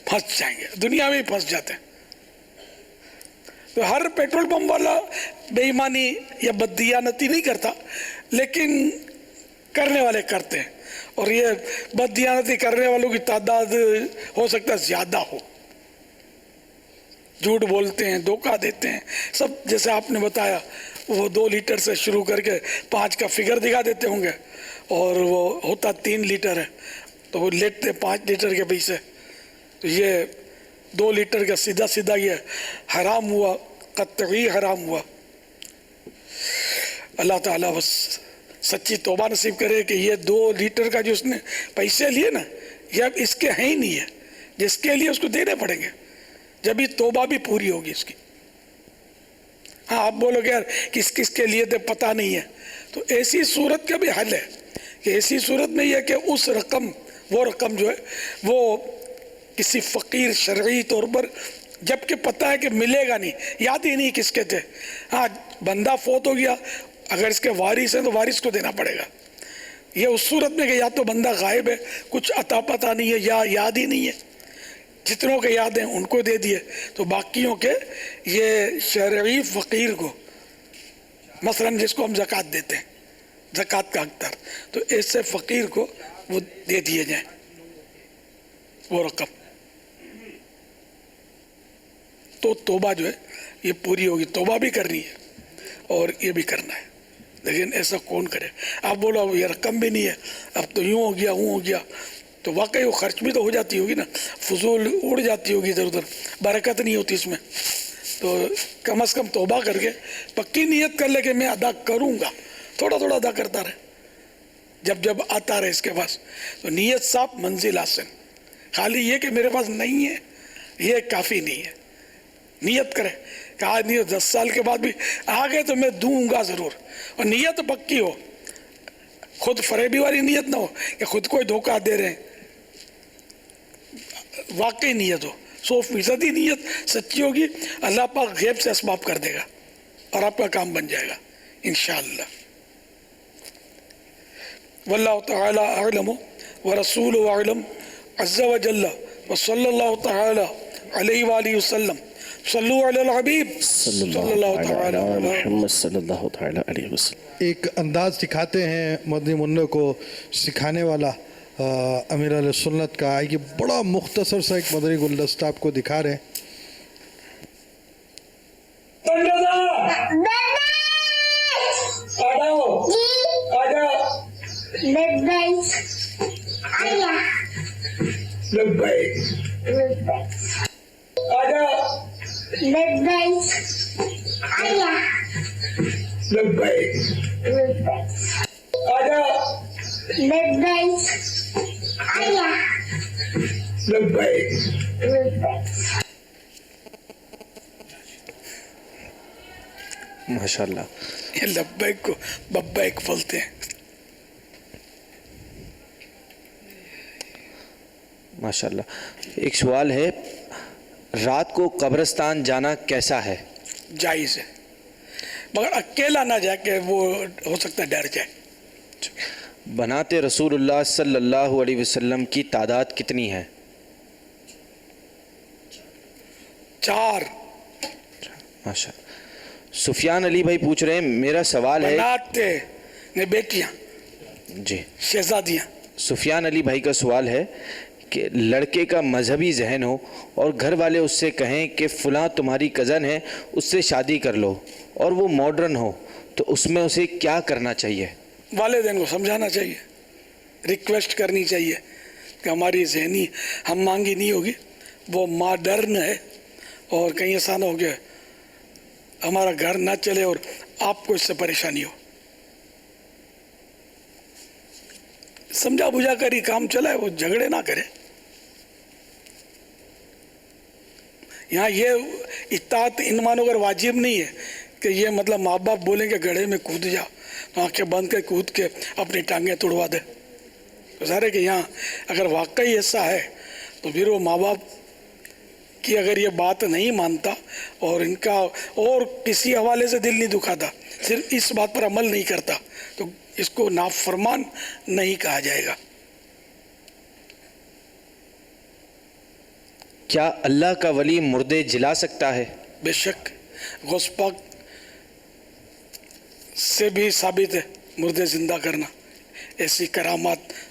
پھنس جائیں گے، دنیا میں ہی پھنس جاتے ہیں. تو ہر پیٹرول پمپ والا بے ایمانی یا بددیانتی نہیں کرتا، لیکن کرنے والے کرتے ہیں. اور یہ بددیانتی کرنے والوں کی تعداد ہو سکتا ہے زیادہ ہو. جھوٹ بولتے ہیں, دھوکہ دیتے ہیں سب. جیسے آپ نے بتایا وہ 2 لیٹر سے شروع کر کے 5 کا فگر دکھا دیتے ہوں گے, اور وہ ہوتا 3 لیٹر ہے تو وہ لیٹتے 5 لیٹر کے پیچھے. تو یہ 2 لیٹر کا سیدھا سیدھا یہ حرام ہوا, قطعی حرام ہوا. اللہ تعالیٰ بس سچی توبہ نصیب کرے کہ یہ 2 لیٹر کا جو اس نے پیسے لیے نا, یہ اب اس کے ہیں ہی نہیں ہے, جس کے لیے اس کو دینے پڑیں گے جب یہ توبہ بھی پوری ہوگی اس کی. ہاں آپ بولو گے یار کس کس کے لیے تھے پتہ نہیں ہے, تو ایسی صورت کا بھی حل ہے کہ ایسی صورت میں یہ کہ اس رقم, وہ رقم جو ہے وہ کسی فقیر شرعی طور پر, جب کہ پتہ ہے کہ ملے گا نہیں, یاد ہی نہیں کس کے تھے. ہاں بندہ فوت ہو گیا, اگر اس کے وارث ہیں تو وارث کو دینا پڑے گا. یہ اس صورت میں کہ یا تو بندہ غائب ہے, کچھ عطا پتہ نہیں ہے, یا یاد ہی نہیں ہے, جتنوں کے یاد ہیں ان کو دے دیے, تو باقیوں کے یہ شرعی فقیر کو, مثلا جس کو ہم زکوٰۃ دیتے ہیں, زکوٰۃ کا حقدار, تو ایسے فقیر کو وہ دے دیے جائیں وہ رقم. تو توبہ جو ہے یہ پوری ہوگی. توبہ بھی کرنی ہے اور یہ بھی کرنا ہے, لیکن ایسا کون کرے. آپ بولو اب یہ رقم بھی نہیں ہے, اب تو یوں ہو گیا ہوں ہو گیا, تو واقعی وہ خرچ بھی تو ہو جاتی ہوگی نا, فضول اڑ جاتی ہوگی ادھر ادھر, برکت نہیں ہوتی اس میں. تو کم از کم توبہ کر کے پکی نیت کر لے کہ میں ادا کروں گا, تھوڑا تھوڑا ادا کرتا رہے جب جب آتا رہے اس کے پاس. تو نیت صاف منزل حاصل. خالی یہ کہ میرے پاس نہیں ہے یہ کافی نہیں ہے. نیت کرے کہ آج نہیں 10 سال کے بعد بھی آ گئے تو میں دوں گا ضرور, اور نیت پکی ہو, خود فریبی والی نیت نہ ہو کہ خود کو دھوکہ دے رہے ہیں. واقعی نیت ہو, 100% نیت سچی ہوگی, اللہ پاک غیب سے اسباب کر دے گا اور آپ کا کام بن جائے گا انشاءاللہ. واللہ تعالی اعلم ورسولہ اعلم عز وجل وصلی اللہ تعالی علیہ وآلہ وسلم. صلو علی الحبیب صلی اللہ تعالی علیہ محمد صلی اللہ تعالی علیہ وسلم. ایک انداز دکھاتے ہیں مدنی منوں کو سکھانے والا امیر علیہ سنت کا. یہ بڑا مختصر سا ایک مدنی گلدستہ آپ کو دکھا رہے ہیں. ماشاءاللہ. یہ لبیک کو ببیک بولتے ہیں. ماشاءاللہ. ایک سوال ہے, رات کو قبرستان جانا کیسا ہے؟ جائز ہے, مگر اکیلا نہ جا کے, وہ ہو سکتا ہے ڈر جائے. بنات رسول اللہ صلی اللہ علیہ وسلم کی تعداد کتنی ہے؟ 4. ماشاءاللہ. سفیان علی بھائی پوچھ رہے ہیں, میرا سوال ہے, بنات نے بیٹیاں, جی شہزادیاں. سفیان علی بھائی کا سوال ہے کہ لڑکے کا مذہبی ذہن ہو اور گھر والے اس سے کہیں کہ فلاں تمہاری کزن ہے, اس سے شادی کر لو, اور وہ ماڈرن ہو, تو اس میں اسے کیا کرنا چاہیے؟ والدین کو سمجھانا چاہیے, ریکویسٹ کرنی چاہیے کہ ہماری ذہنی ہم مانگی نہیں ہوگی, وہ ماڈرن ہے, اور کہیں ایسا نہ ہو گیا ہمارا گھر نہ چلے اور آپ کو اس سے پریشانی ہو. سمجھا بجھا کر ہی کام چلا ہے, وہ جھگڑے نہ کرے. یہاں یہ اطاعت انمان اگر واجب نہیں ہے کہ یہ مطلب ماں باپ بولیں کہ گڑھے میں کود جا, تو آنکھیں بند کر کود کے اپنی ٹانگیں توڑوا دے. تو ظاہر ہے کہ یہاں اگر واقعی ایسا ہے تو پھر وہ ماں باپ کی اگر یہ بات نہیں مانتا اور ان کا اور کسی حوالے سے دل نہیں دکھاتا, صرف اس بات پر عمل نہیں کرتا, تو اس کو نافرمان نہیں کہا جائے گا. کیا اللہ کا ولی مردے جلا سکتا ہے؟ بے شک, غوث پاک سے بھی ثابت ہے مردے زندہ کرنا. ایسی کرامات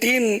3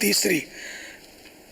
3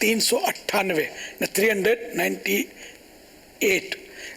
398 398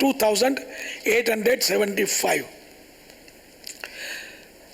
2875।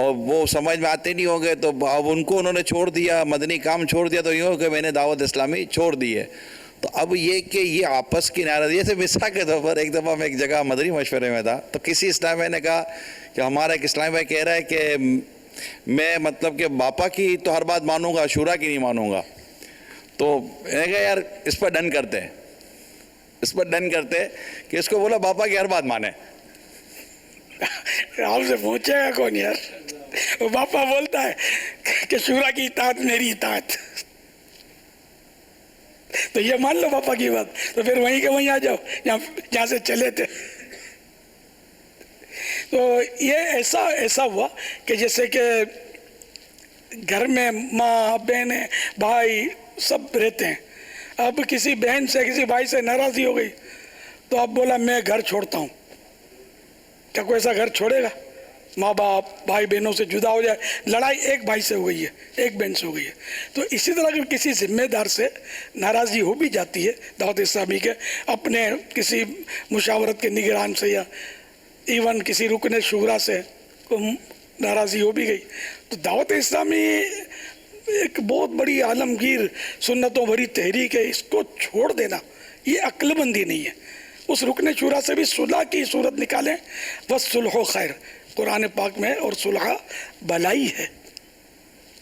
اور وہ سمجھ میں آتے نہیں ہوں گے تو اب ان کو انہوں نے چھوڑ دیا، مدنی کام چھوڑ دیا، تو یوں کہ میں نے دعوت اسلامی چھوڑ دی ہے. تو اب یہ کہ یہ آپس کی ناراضگی، جیسے مثال کے طور پر ایک دفعہ میں ایک جگہ مدنی مشورے میں تھا تو کسی اسلامی بھائی نے کہا کہ ہمارا ایک اسلامی بھائی کہہ رہا ہے کہ میں مطلب کہ باپا کی تو ہر بات مانوں گا، شورا کی نہیں مانوں گا. تو میں نے کہا یار اس پر ڈن کرتے ہیں، اس پر ڈن کرتے کہ اس کو بولا باپا کی ہر بات مانے. آپ سے پوچھے گا کون یار؟ وہ باپا بولتا ہے کہ شورا کی اطاعت میری اطاعت، تو یہ مان لو باپا کی بات، تو پھر وہیں کے وہیں آ جاؤ جہاں سے چلے تھے. تو یہ ایسا ہوا کہ جیسے کہ گھر میں ماں بہنیں بھائی سب رہتے ہیں. اب کسی بہن سے کسی بھائی سے ناراضی ہو گئی تو اب بولا میں گھر چھوڑتا ہوں. کیا کوئی ایسا گھر چھوڑے گا؟ ماں باپ بھائی بہنوں سے جدا ہو جائے، لڑائی ایک بھائی سے ہو گئی ہے، ایک بہن سے ہو گئی ہے. تو اسی طرح اگر کسی ذمہ دار سے ناراضی ہو بھی جاتی ہے دعوت اسلامی کے اپنے کسی مشاورت کے نگران سے یا ایون کسی رکن شورا سے ناراضی ہو بھی گئی، تو دعوت اسلامی ایک بہت بڑی عالمگیر سنتوں بھری تحریک ہے. اس کو چھوڑ دینا یہ عقل مندی نہیں ہے. اس رکن شورا سے بھی صلح کی صورت نکالیں، بس صلح و خیر قرآن پاک میں، اور صلح بلائی ہے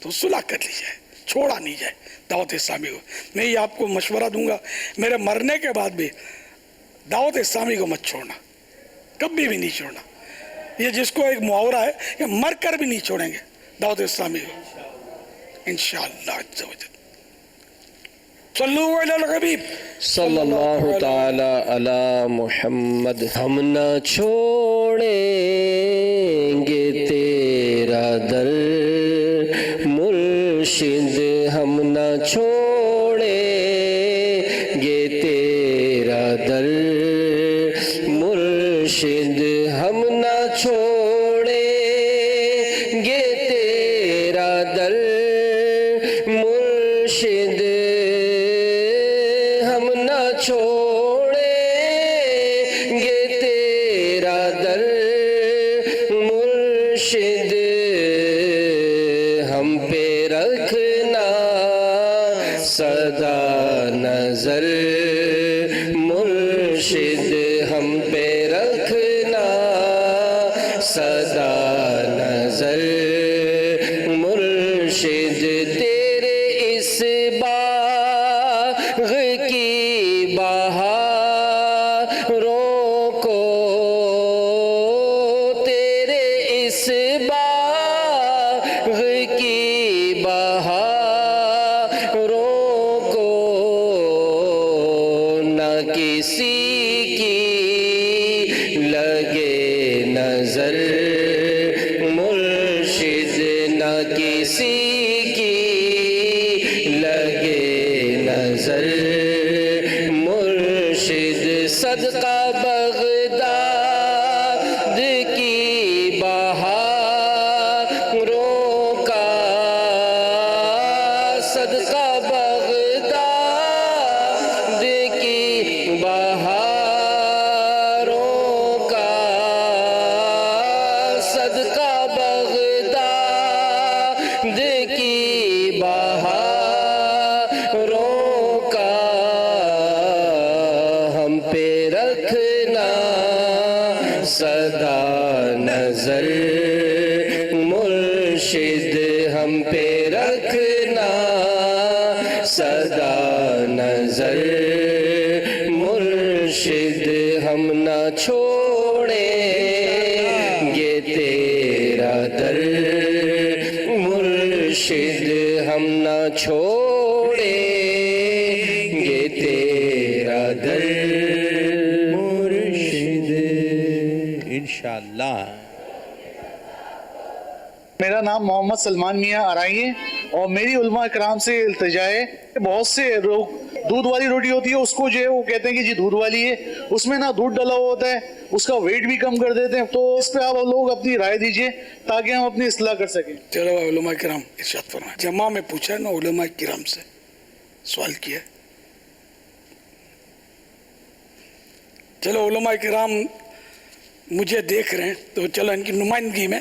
تو صلح کر لی جائے، چھوڑا نہیں جائے دعوت اسلامی کو. میں یہ آپ کو مشورہ دوں گا میرے مرنے کے بعد بھی دعوت اسلامی کو مت چھوڑنا، کبھی بھی نہیں چھوڑنا. یہ جس کو ایک محاورہ ہے کہ مر کر بھی نہیں چھوڑیں گے دعوت اسلامی کو انشاءاللہ عز و جل. صلو علی الحبیب صلی اللہ تعالی علی محمد. ہم نہ چھوڑیں گے تیرا در مرشد، ہم نہ چھوڑیں گے تیرا در مرشد، ہم نہ چھوڑیں گے تیرا در مرشد، ہم نہ چھوڑیں گے تیرا در مرشد، ہم پہ رکھنا سدا نظر مرشد، ہم پہ رکھنا سدا نظر مرشد. تیرے اس باغ کی بہاروں کو، تیرے اس باغ کی بہاروں کو نہ کسی کی لگے نظر مرشد، نہ کسی کی لگے نظر مرشد. صدقہ بغداد کی بہاروں کا، صدقہ بغداد کی بہاروں کا، صدقہ بغداد کی بہاروں کا، ہم پہ رکھنا سدا نظر مرشد، ہم پہ رکھنا سدا نظر مرشد، ہم نہ چھوڑیں گے تیرا در مرشد، ہم نہ چھوڑیں گے تیرا در مرشد انشاءاللہ. میرا نام محمد سلمان میاں آرائی ہے اور میری علماء اکرام سے التجا ہے. بہت سے لوگ دودھ والی روٹی ہوتی ہے اس کو جو ہے وہ کہتے ہیں کہ جی دودھ والی ہے، اس میں نہ دودھ ڈلا ہوا ہوتا ہے، اس کا ویٹ بھی کم کر دیتے ہیں. تو اس پہ آپ لوگ اپنی رائے دیجئے تاکہ ہم اپنی اصلاح کر سکیں. چلو علماء کرام ارشاد فرمائیں. جمعہ میں پوچھا ہے نا، علماء کرام سے سوال کیا. چلو علماء کرام مجھے دیکھ رہے ہیں تو چلو ان کی نمائندگی میں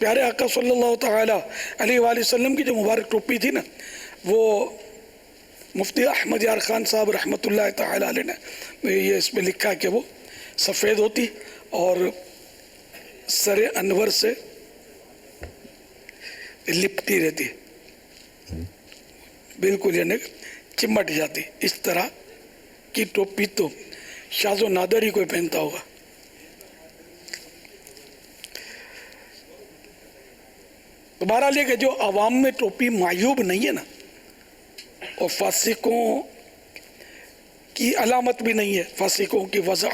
پیارے آقا صلی اللہ تعالی علیہ وآلہ وسلم کی جو مبارک ٹوپی تھی نا، وہ مفتی احمد یار خان صاحب رحمۃ اللہ تعالی علیہ نے یہ اس میں لکھا کہ وہ سفید ہوتی اور سر انور سے لپٹی رہتی، بالکل یعنی چمٹ جاتی. اس طرح کی ٹوپی تو شاذ و نادر ہی کوئی پہنتا ہوگا. تو بہرحال یہ کہ جو عوام میں ٹوپی معیوب نہیں ہے نا، اور فاسقوں کی علامت بھی نہیں ہے، فاسقوں کی وضع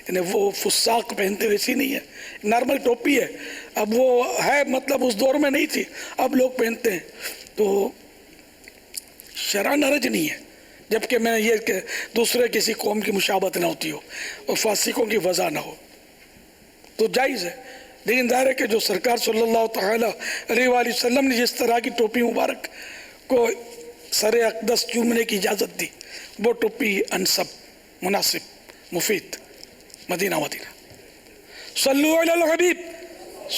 یعنی وہ فساق پہنتے ویسی نہیں ہے، نارمل ٹوپی ہے. اب وہ ہے مطلب اس دور میں نہیں تھی، اب لوگ پہنتے ہیں، تو شرعاً حرج نہیں ہے. جبکہ میں یہ کہ دوسرے کسی قوم کی مشابہت نہ ہوتی ہو اور فاسقوں کی وضع نہ ہو تو جائز ہے. لیکن ظاہر ہے کہ جو سرکار صلی اللہ تعالی علیہ وآلہ وسلم نے جس طرح کی ٹوپی مبارک کو سر اقدس چومنے کی اجازت دی، وہ ٹوپی انسب، مناسب، مفید. مدینہ مدینہ. صلو علی الحبیب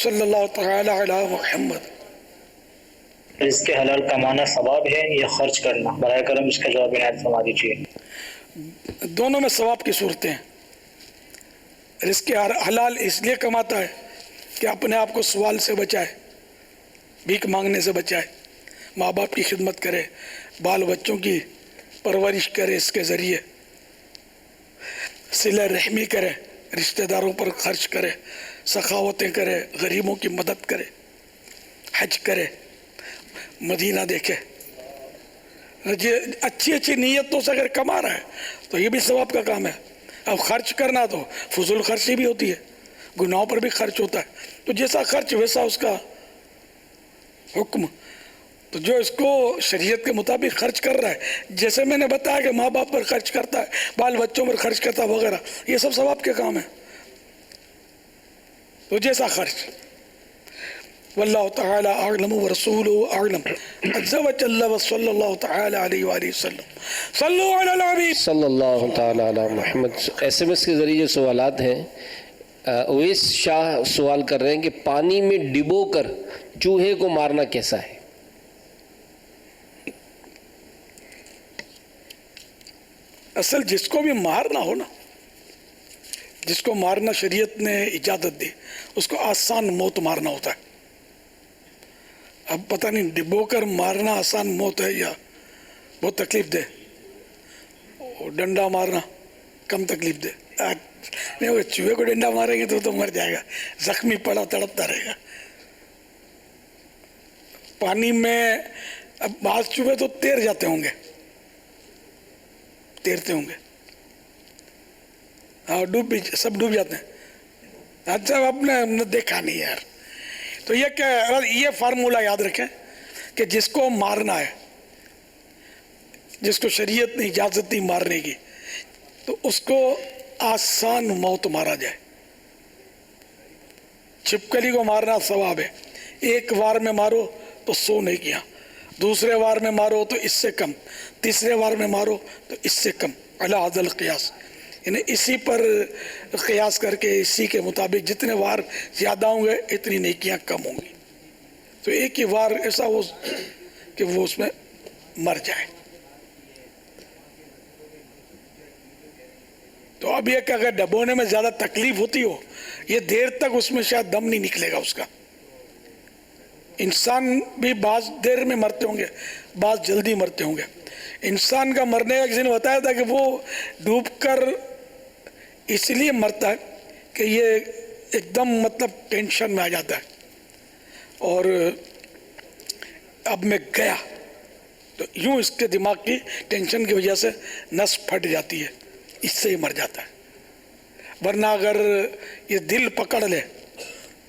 صلی اللہ تعالی علی محمد. رزق حلال کمانا ثواب ہے یا خرچ کرنا؟ برائے کرم اس کا جواب عنایت فرما دیجیے. دونوں میں ثواب کی صورتیں ہیں. رزق حلال اس لیے کماتا ہے کہ اپنے آپ کو سوال سے بچائے، بھیک مانگنے سے بچائے، ماں باپ کی خدمت کرے، بال بچوں کی پرورش کرے، اس کے ذریعے صلہ رحمی کرے، رشتہ داروں پر خرچ کرے، سخاوتیں کرے، غریبوں کی مدد کرے، حج کرے، مدینہ دیکھے. اچھی اچھی نیتوں سے اگر کما رہا ہے تو یہ بھی ثواب کا کام ہے. اب خرچ کرنا تو فضول خرچی بھی ہوتی ہے، گناہوں پر بھی خرچ ہوتا ہے. تو جیسا خرچ ویسا اس کا حکم. تو جو اس کو شریعت کے مطابق خرچ کر رہا ہے، جیسے میں نے بتایا کہ ماں باپ پر خرچ کرتا ہے، بال بچوں پر خرچ کرتا ہے وغیرہ، یہ سب ثواب کے کام ہے. تو جیسا خرچ. واللہ تعالی اعلم ورسولہ اعلم عز وجل وصلی اللہ تعالی علیہ وآلہ وسلم. صلو علی الحبیب صلی اللہ تعالی علی محمد. ایس ایم ایس کے ذریعے جو سوالات ہیں، اویس شاہ سوال کر رہے ہیں کہ پانی میں ڈبو کر چوہے کو مارنا کیسا ہے؟ اصل جس کو بھی مارنا ہو نا، جس کو مارنا شریعت نے اجازت دی، اس کو آسان موت مارنا ہوتا ہے. اب پتہ نہیں ڈبو کر مارنا آسان موت ہے یا بہت تکلیف دے، اور ڈنڈا مارنا کم تکلیف دے. نہیں، وہ چوہے کو ڈنڈا ماریں گے تو مر جائے گا، زخمی پڑا تڑپتا رہے گا. پانی میں اب بعض چوہے تو تیر جاتے ہوں گے، تیرتے ہوں گے، ہاں سب ڈوب جاتے ہیں. اچھا آپ نے دیکھا نہیں یار. تو یہ فارمولہ یاد رکھیں کہ جس کو مارنا ہے، جس کو شریعت نے اجازت دی مارنے کی، تو اس کو آسان موت مارا جائے. چھپکلی کو مارنا ثواب ہے. ایک وار میں مارو تو 100 نیکیاں، دوسرے وار میں مارو تو اس سے کم، تیسرے وار میں مارو تو اس سے کم. علی ھذا القیاس، یعنی اسی پر قیاس کر کے اسی کے مطابق جتنے وار زیادہ ہوں گے اتنی نیکیاں کم ہوں گی. تو ایک ہی وار ایسا ہو کہ وہ اس میں مر جائے. تو اب یہ کہ اگر ڈبونے میں زیادہ تکلیف ہوتی ہو، یہ دیر تک اس میں شاید دم نہیں نکلے گا اس کا. انسان بھی بعض دیر میں مرتے ہوں گے، بعض جلدی مرتے ہوں گے. انسان کا مرنے کا کسی نے بتایا تھا کہ وہ ڈوب کر اس لیے مرتا ہے کہ یہ ایک دم مطلب ٹینشن میں آ جاتا ہے، اور اب میں گیا تو یوں اس کے دماغ کی ٹینشن کی وجہ سے نس پھٹ جاتی ہے، اس سے ہی مر جاتا ہے. ورنہ اگر یہ دل پکڑ لے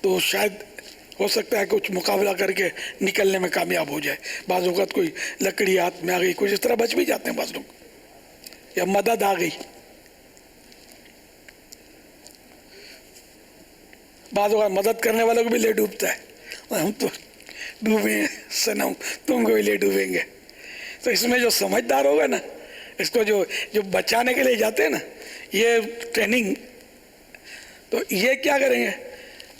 تو شاید ہو سکتا ہے کچھ مقابلہ کر کے نکلنے میں کامیاب ہو جائے. بعض اوقات کوئی لکڑی ہاتھ میں آ گئی، کچھ اس طرح بچ بھی جاتے ہیں بعض لوگ، یا مدد آ گئی. بعض اوقات مدد کرنے والوں کو بھی لے ڈوبتا ہے، ہم تو ڈوبے ہیں صنم، تم کو بھی لے ڈوبیں گے. تو اس میں جو سمجھدار ہوگا نا، اس کو جو بچانے کے لیے جاتے ہیں نا، یہ ٹریننگ، تو یہ کیا کریں گے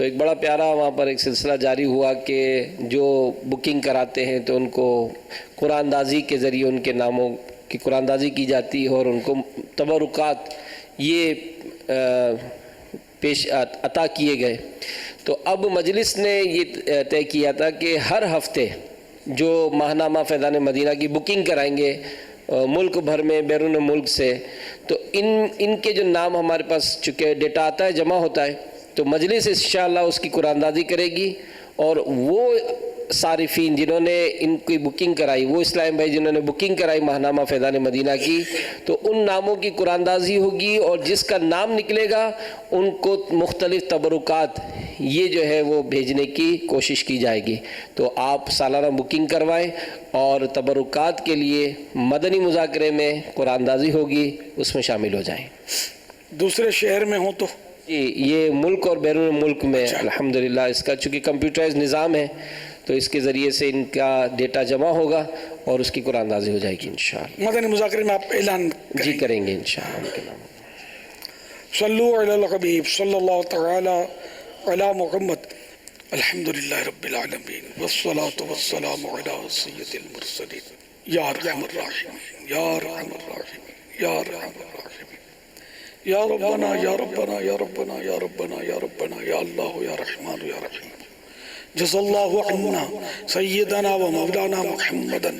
تو ایک بڑا پیارا وہاں پر ایک سلسلہ جاری ہوا کہ جو بکنگ کراتے ہیں تو ان کو قرآن اندازی کے ذریعے ان کے ناموں کی قرآن اندازی کی جاتی ہے اور ان کو تبرکات یہ پیش عطا کیے گئے. تو اب مجلس نے یہ طے کیا تھا کہ ہر ہفتے جو ماہنامہ فیضان مدینہ کی بکنگ کرائیں گے ملک بھر میں بیرون ملک سے، تو ان کے جو نام ہمارے پاس چونکہ ڈیٹا آتا ہے جمع ہوتا ہے تو مجلس انشاءاللہ اس کی قرآن اندازی کرے گی، اور وہ صارفین جنہوں نے ان کی بکنگ کرائی، وہ اسلام بھائی جنہوں نے بکنگ کرائی ماہنامہ فیضان مدینہ کی، تو ان ناموں کی قرآن اندازی ہوگی اور جس کا نام نکلے گا ان کو مختلف تبرکات یہ جو ہے وہ بھیجنے کی کوشش کی جائے گی. تو آپ سالانہ بکنگ کروائیں اور تبرکات کے لیے مدنی مذاکرے میں قرآن اندازی ہوگی، اس میں شامل ہو جائیں. دوسرے شہر میں ہوں تو جی یہ ملک اور بیرون ملک میں الحمدللہ اس کا چونکہ کمپیوٹرائز نظام ہے تو اس کے ذریعے سے ان کا ڈیٹا جمع ہوگا اور اس کی قرآن اندازی ہو جائے گی انشاءاللہ. مدنی مذاکرے میں آپ اعلان جی کریں گے انشاءاللہ ان کے نام. صلو علی الحبیب صلی اللہ تعالی علی محمد. الحمدللہ رب العالمین والصلاة والسلام علی سید المرسلین. یا ارحم الراحمین یا ارحم الراحمین یا ارحم الراحمین یا ربنا یا ربنا یا ربنا یا ربنا یا ربنا یا اللہ یا رحمان یا رحیم. جزا اللہ عنا سیدنا و مولانا محمدا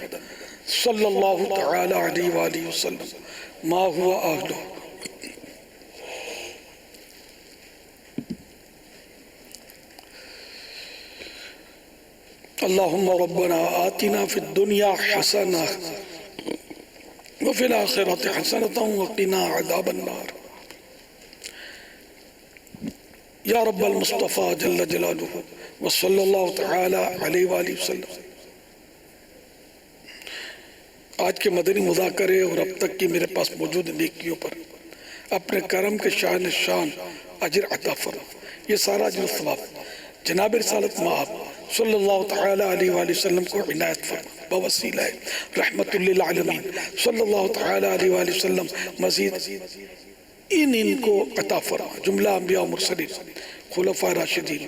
صلی اللہ تعالی علیہ وآلہ وسلم ما ہوا آہلہ. اللہم ربنا آتنا فی الدنیا حسنہ وفی الآخرۃ حسنۃ وقنا عذاب النار. یا رب المصطفیٰ جل جلالہ وصلی اللہ تعالی علیہ وآلہ وسلم. آج کے مدنی مذاکرے اور اب تک کی میرے پاس موجود نیکیوں پر اپنے کرم کے شان اجر عطا فرما. یہ سارا اجر و ثواب جناب رسالت مآب صلی اللہ تعالی علیہ وآلہ وسلم کو عنایت فرما بوسیلہ رحمت للعالمین صلی اللہ تعالی علیہ وآلہ وسلم. مزید ان کو عطا فرما. جملہ انبیاء و مرسلین، خلفاء راشدین،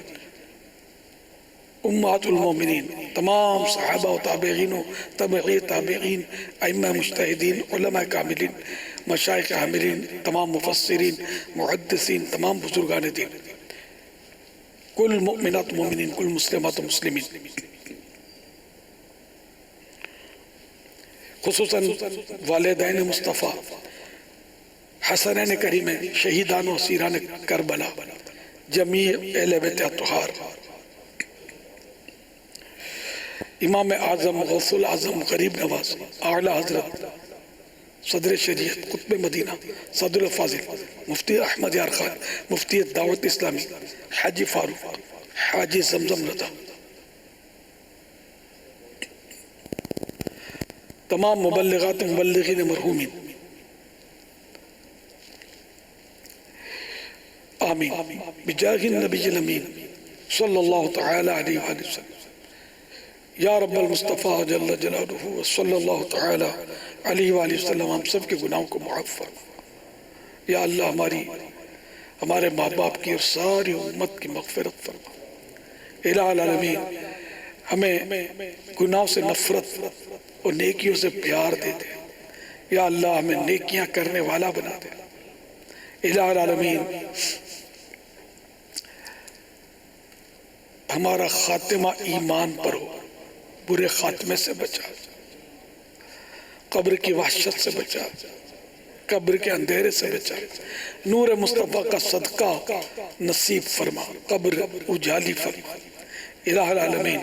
امہات المومنین، تمام صحابہ و تابعین و تابعی تابعین، ائمہ مجتہدین، علماء کاملین، مشائخ عاملین، تمام مفسرین، محدثین، تمام بزرگان دین، کل مؤمنات مومنین، کل مسلمات و مسلمین، خصوصاً والدین مصطفیٰ، حسنین کریمین، شہیدان و اسیران کربلا، جمیع اہل بیت اطہار، امام اعظم غوث العظم غریب نواز اعلیٰ حضرت صدر شریعت قطب مدینہ صدر الفاضل مفتی احمد یار خان مفتی دعوت اسلامی حاجی فاروق حاجی زمزم رضا، تمام مبلغات مبلغین مرحومین، آمین بجاہ النبی الامین صلی اللہ تعالی علیہ وآلہ وسلم. یا رب المصطفیٰ جل جلالہ صلی اللہ تعالی علیہ وآلہ وسلم ہم سب کے گناہوں کو معاف فرما. یا اللہ ہمارے ماں باپ کی اور ساری امت کی مغفرت فرما. الہ العالمین ہمیں گناہوں سے نفرت اور نیکیوں سے پیار دے دے. یا اللہ ہمیں نیکیاں کرنے والا بنا دے. الہ العالمین ہمارا خاتمہ ایمان پر ہو، برے خاتمے سے بچا، قبر کی وحشت سے بچا، قبر کے اندھیرے سے بچا، نور مصطفیٰ کا صدقہ نصیب فرما، قبر اجالی فرما. الہ العالمین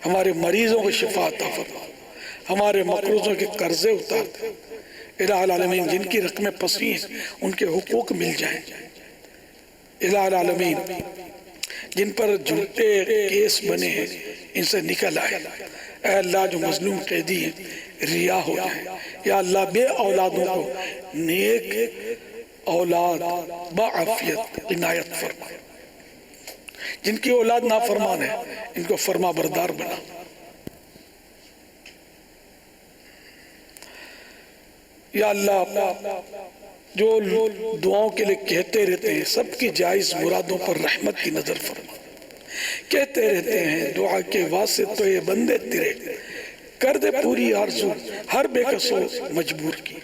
ہمارے مریضوں کو شفا عطا فرما، ہمارے مقروضوں کے قرضے اتار دے. الہ العالمین جن کی رقمیں پھنسی ہیں ان کے حقوق مل جائیں. الہ العالمین جن پر جھوٹے کیس بنے ہیں ان سے نکل آئے. اے اللہ جو مظلوم قیدی ہیں رہا ہو جائیں. یا اللہ بے اولادوں کو نیک اولاد بعافیت عنایت فرما. جن کی اولاد نافرمان ہے ان کو فرما بردار بنا. یا اللہ جو دعاؤں کے لیے کہتے رہتے ہیں سب کی جائز مرادوں پر رحمت کی نظر فرما. کہتے رہتے ہیں دعا کے واسطے یہ بندے تیرے کر دے پوری آرزو ہر بے کسو مجبور کی.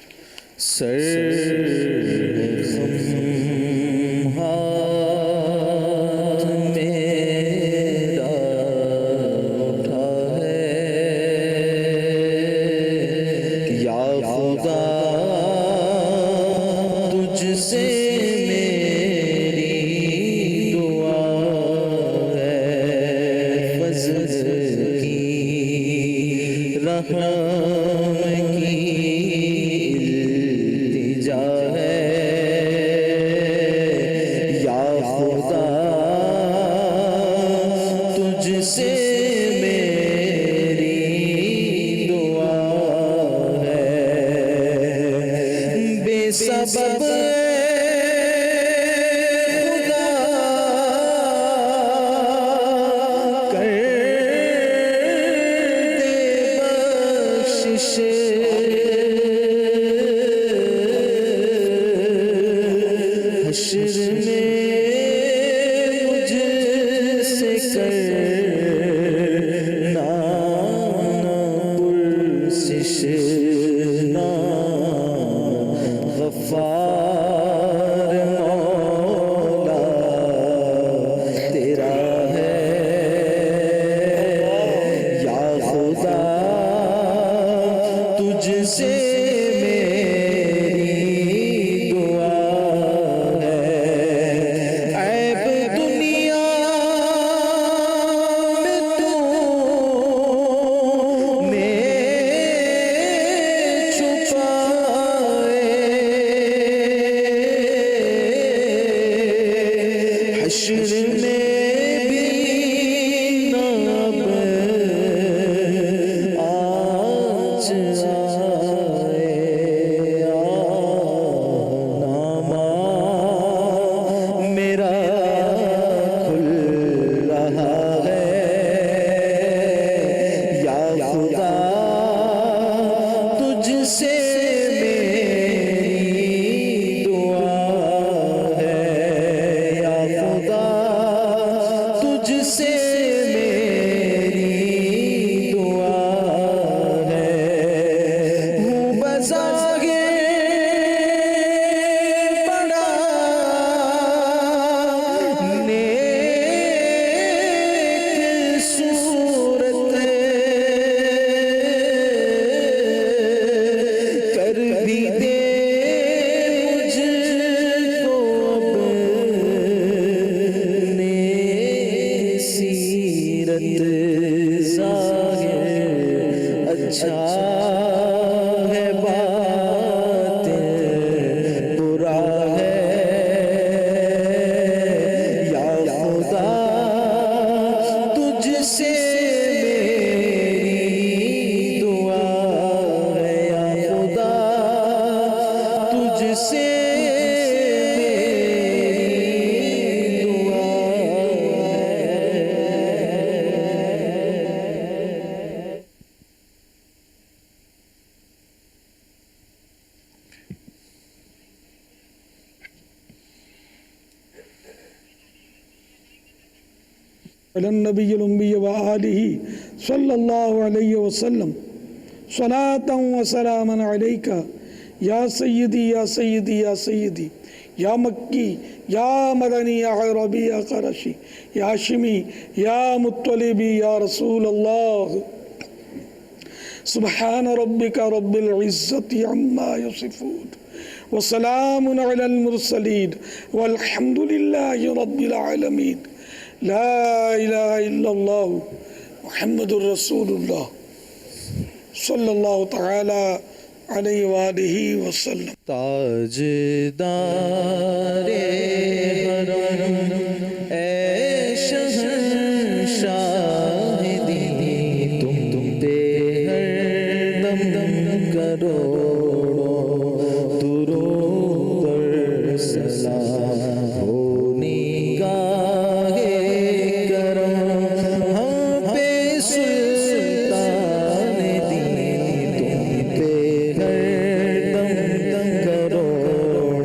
النبی الأمی وآلہ صلی اللہ علیہ وسلم صلاة و سلاما علیکہ یا سیدی یا سیدی یا سیدی یا مکی یا مدنی یا عربی یا قرشی یا ہاشمی یا مطلبی یا رسول اللہ. سبحان ربک رب العزت عما یصفون وسلام علی المرسلین والحمد للہ رب العالمین. لا الہ الا اللہ محمد الرسول اللہ صلی اللہ تعالی علیہ وآلہ وسلم. تاجدار حرم اے شہنشاہ دی تم پہ ہر دم کروڑوں درود اور سلام ہو نگاہ کرم ہم پہ سلطان دی تم پہ ہر دم کروڑوں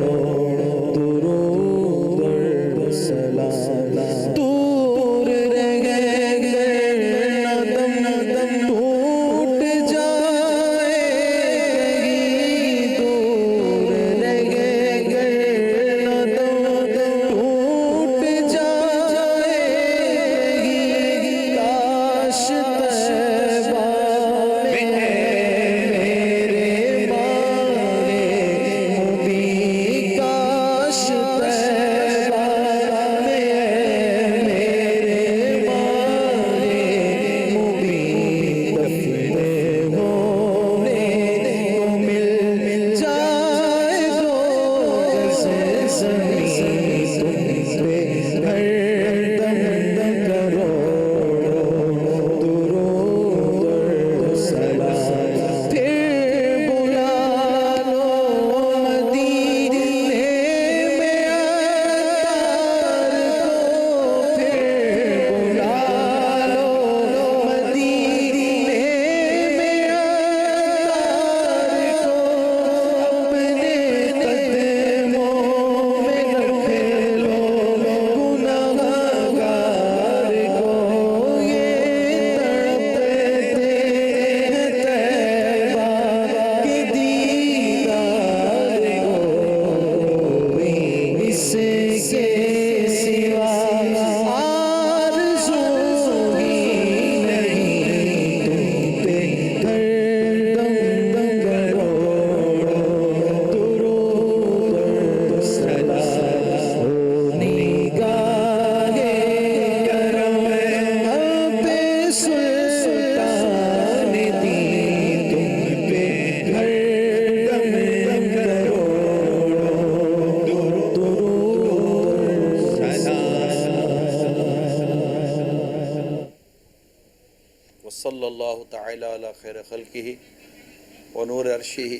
تعالی علی خیر خلقہ ونور عرشہ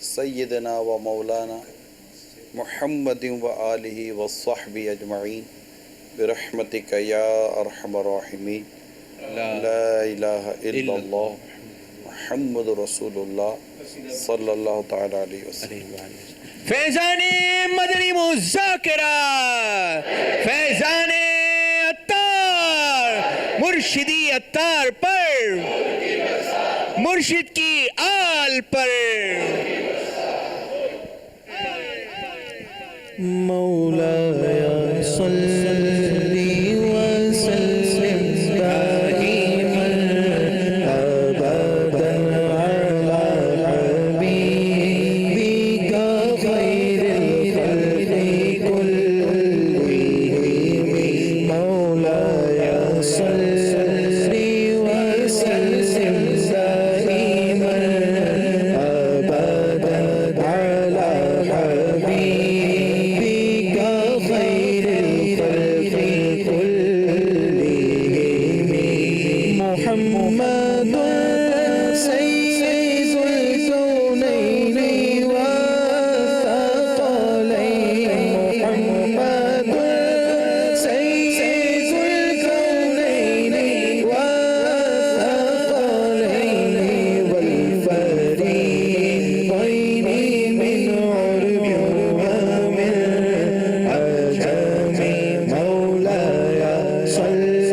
سیدنا و مولانا محمد و آلہ و صحبہ اجمعین برحمتک یا ارحم الراحمین لا الہ الا اللہ محمد رسول اللہ صلی اللہ تعالی علیہ وسلم. فیضان مدنی مذاکرہ، فیضان عطار، مرشدی عطار پر، مرشد کی آل پر. مولایا صلی وسلم دائما ابدا علی حبیبک خیر الخلق كلهم. مولایا صلی وسلم دائما ابدا علی حبیبک خیر الخلق كلهم. محمد سید الكونین والثقلین. محمد سید الكونین والثقلین والفریقین من عرب ومن عجم. مولایا صلی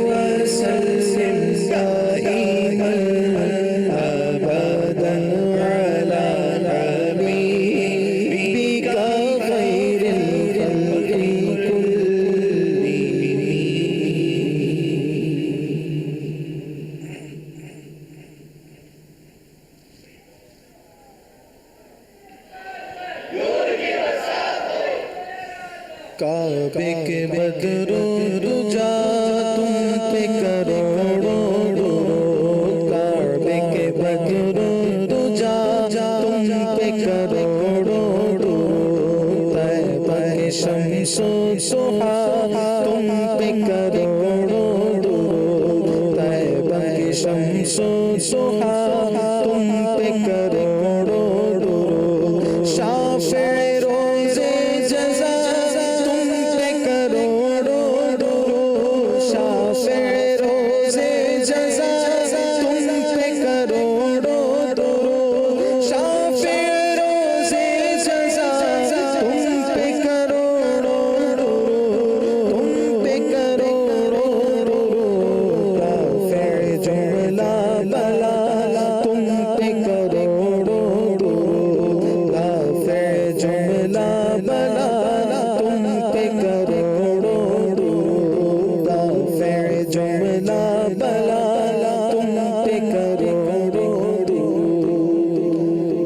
وسلم دائما ابدا علی حبیبک خیر الخلق کعبے کے بدرو رجا تم پہ کروڑوں درود. کعبے کے بدرو رجا تم پہ کروڑوں درود. طیبہ کے شمس و ضحا تم پہ کروڑوں درود. طیبہ کے شمس و ضحا تم پہ کروڑوں درود. شافع روز جزا تم پہ کروڑوں درود. شافع روز جزا تم پہ کروڑوں درود. شافع روز جزا تم پہ کروڑوں درود. تم پہ کروڑوں درود. رافع جملہ بلا تم پہ کروڑوں درود. رافع جملہ بلا تم پہ کروڑوں درود. رافع جملہ بلا تم پہ کروڑوں درود.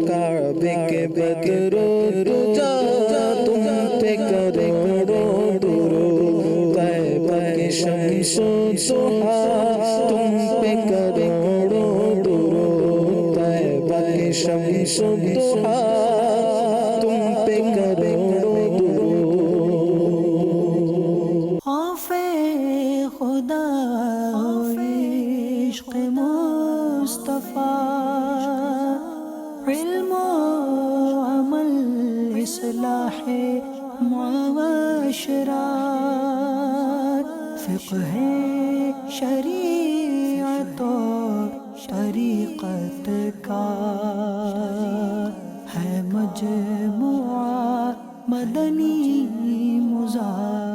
کعبے کے بدرو رجا تم پہ کروڑوں درود. طیبہ کے شمس و ضحا تم پہ کروڑوں درود. طیبہ کے شمس و ضحا تم پہ کروڑوں درود. خوف خدا و عشق مصطفیٰ، علم و عمل اصلاح معاشرات، فقہ شریعت و طریقت کا ہے مجموعہ مدنی مذاکرہ.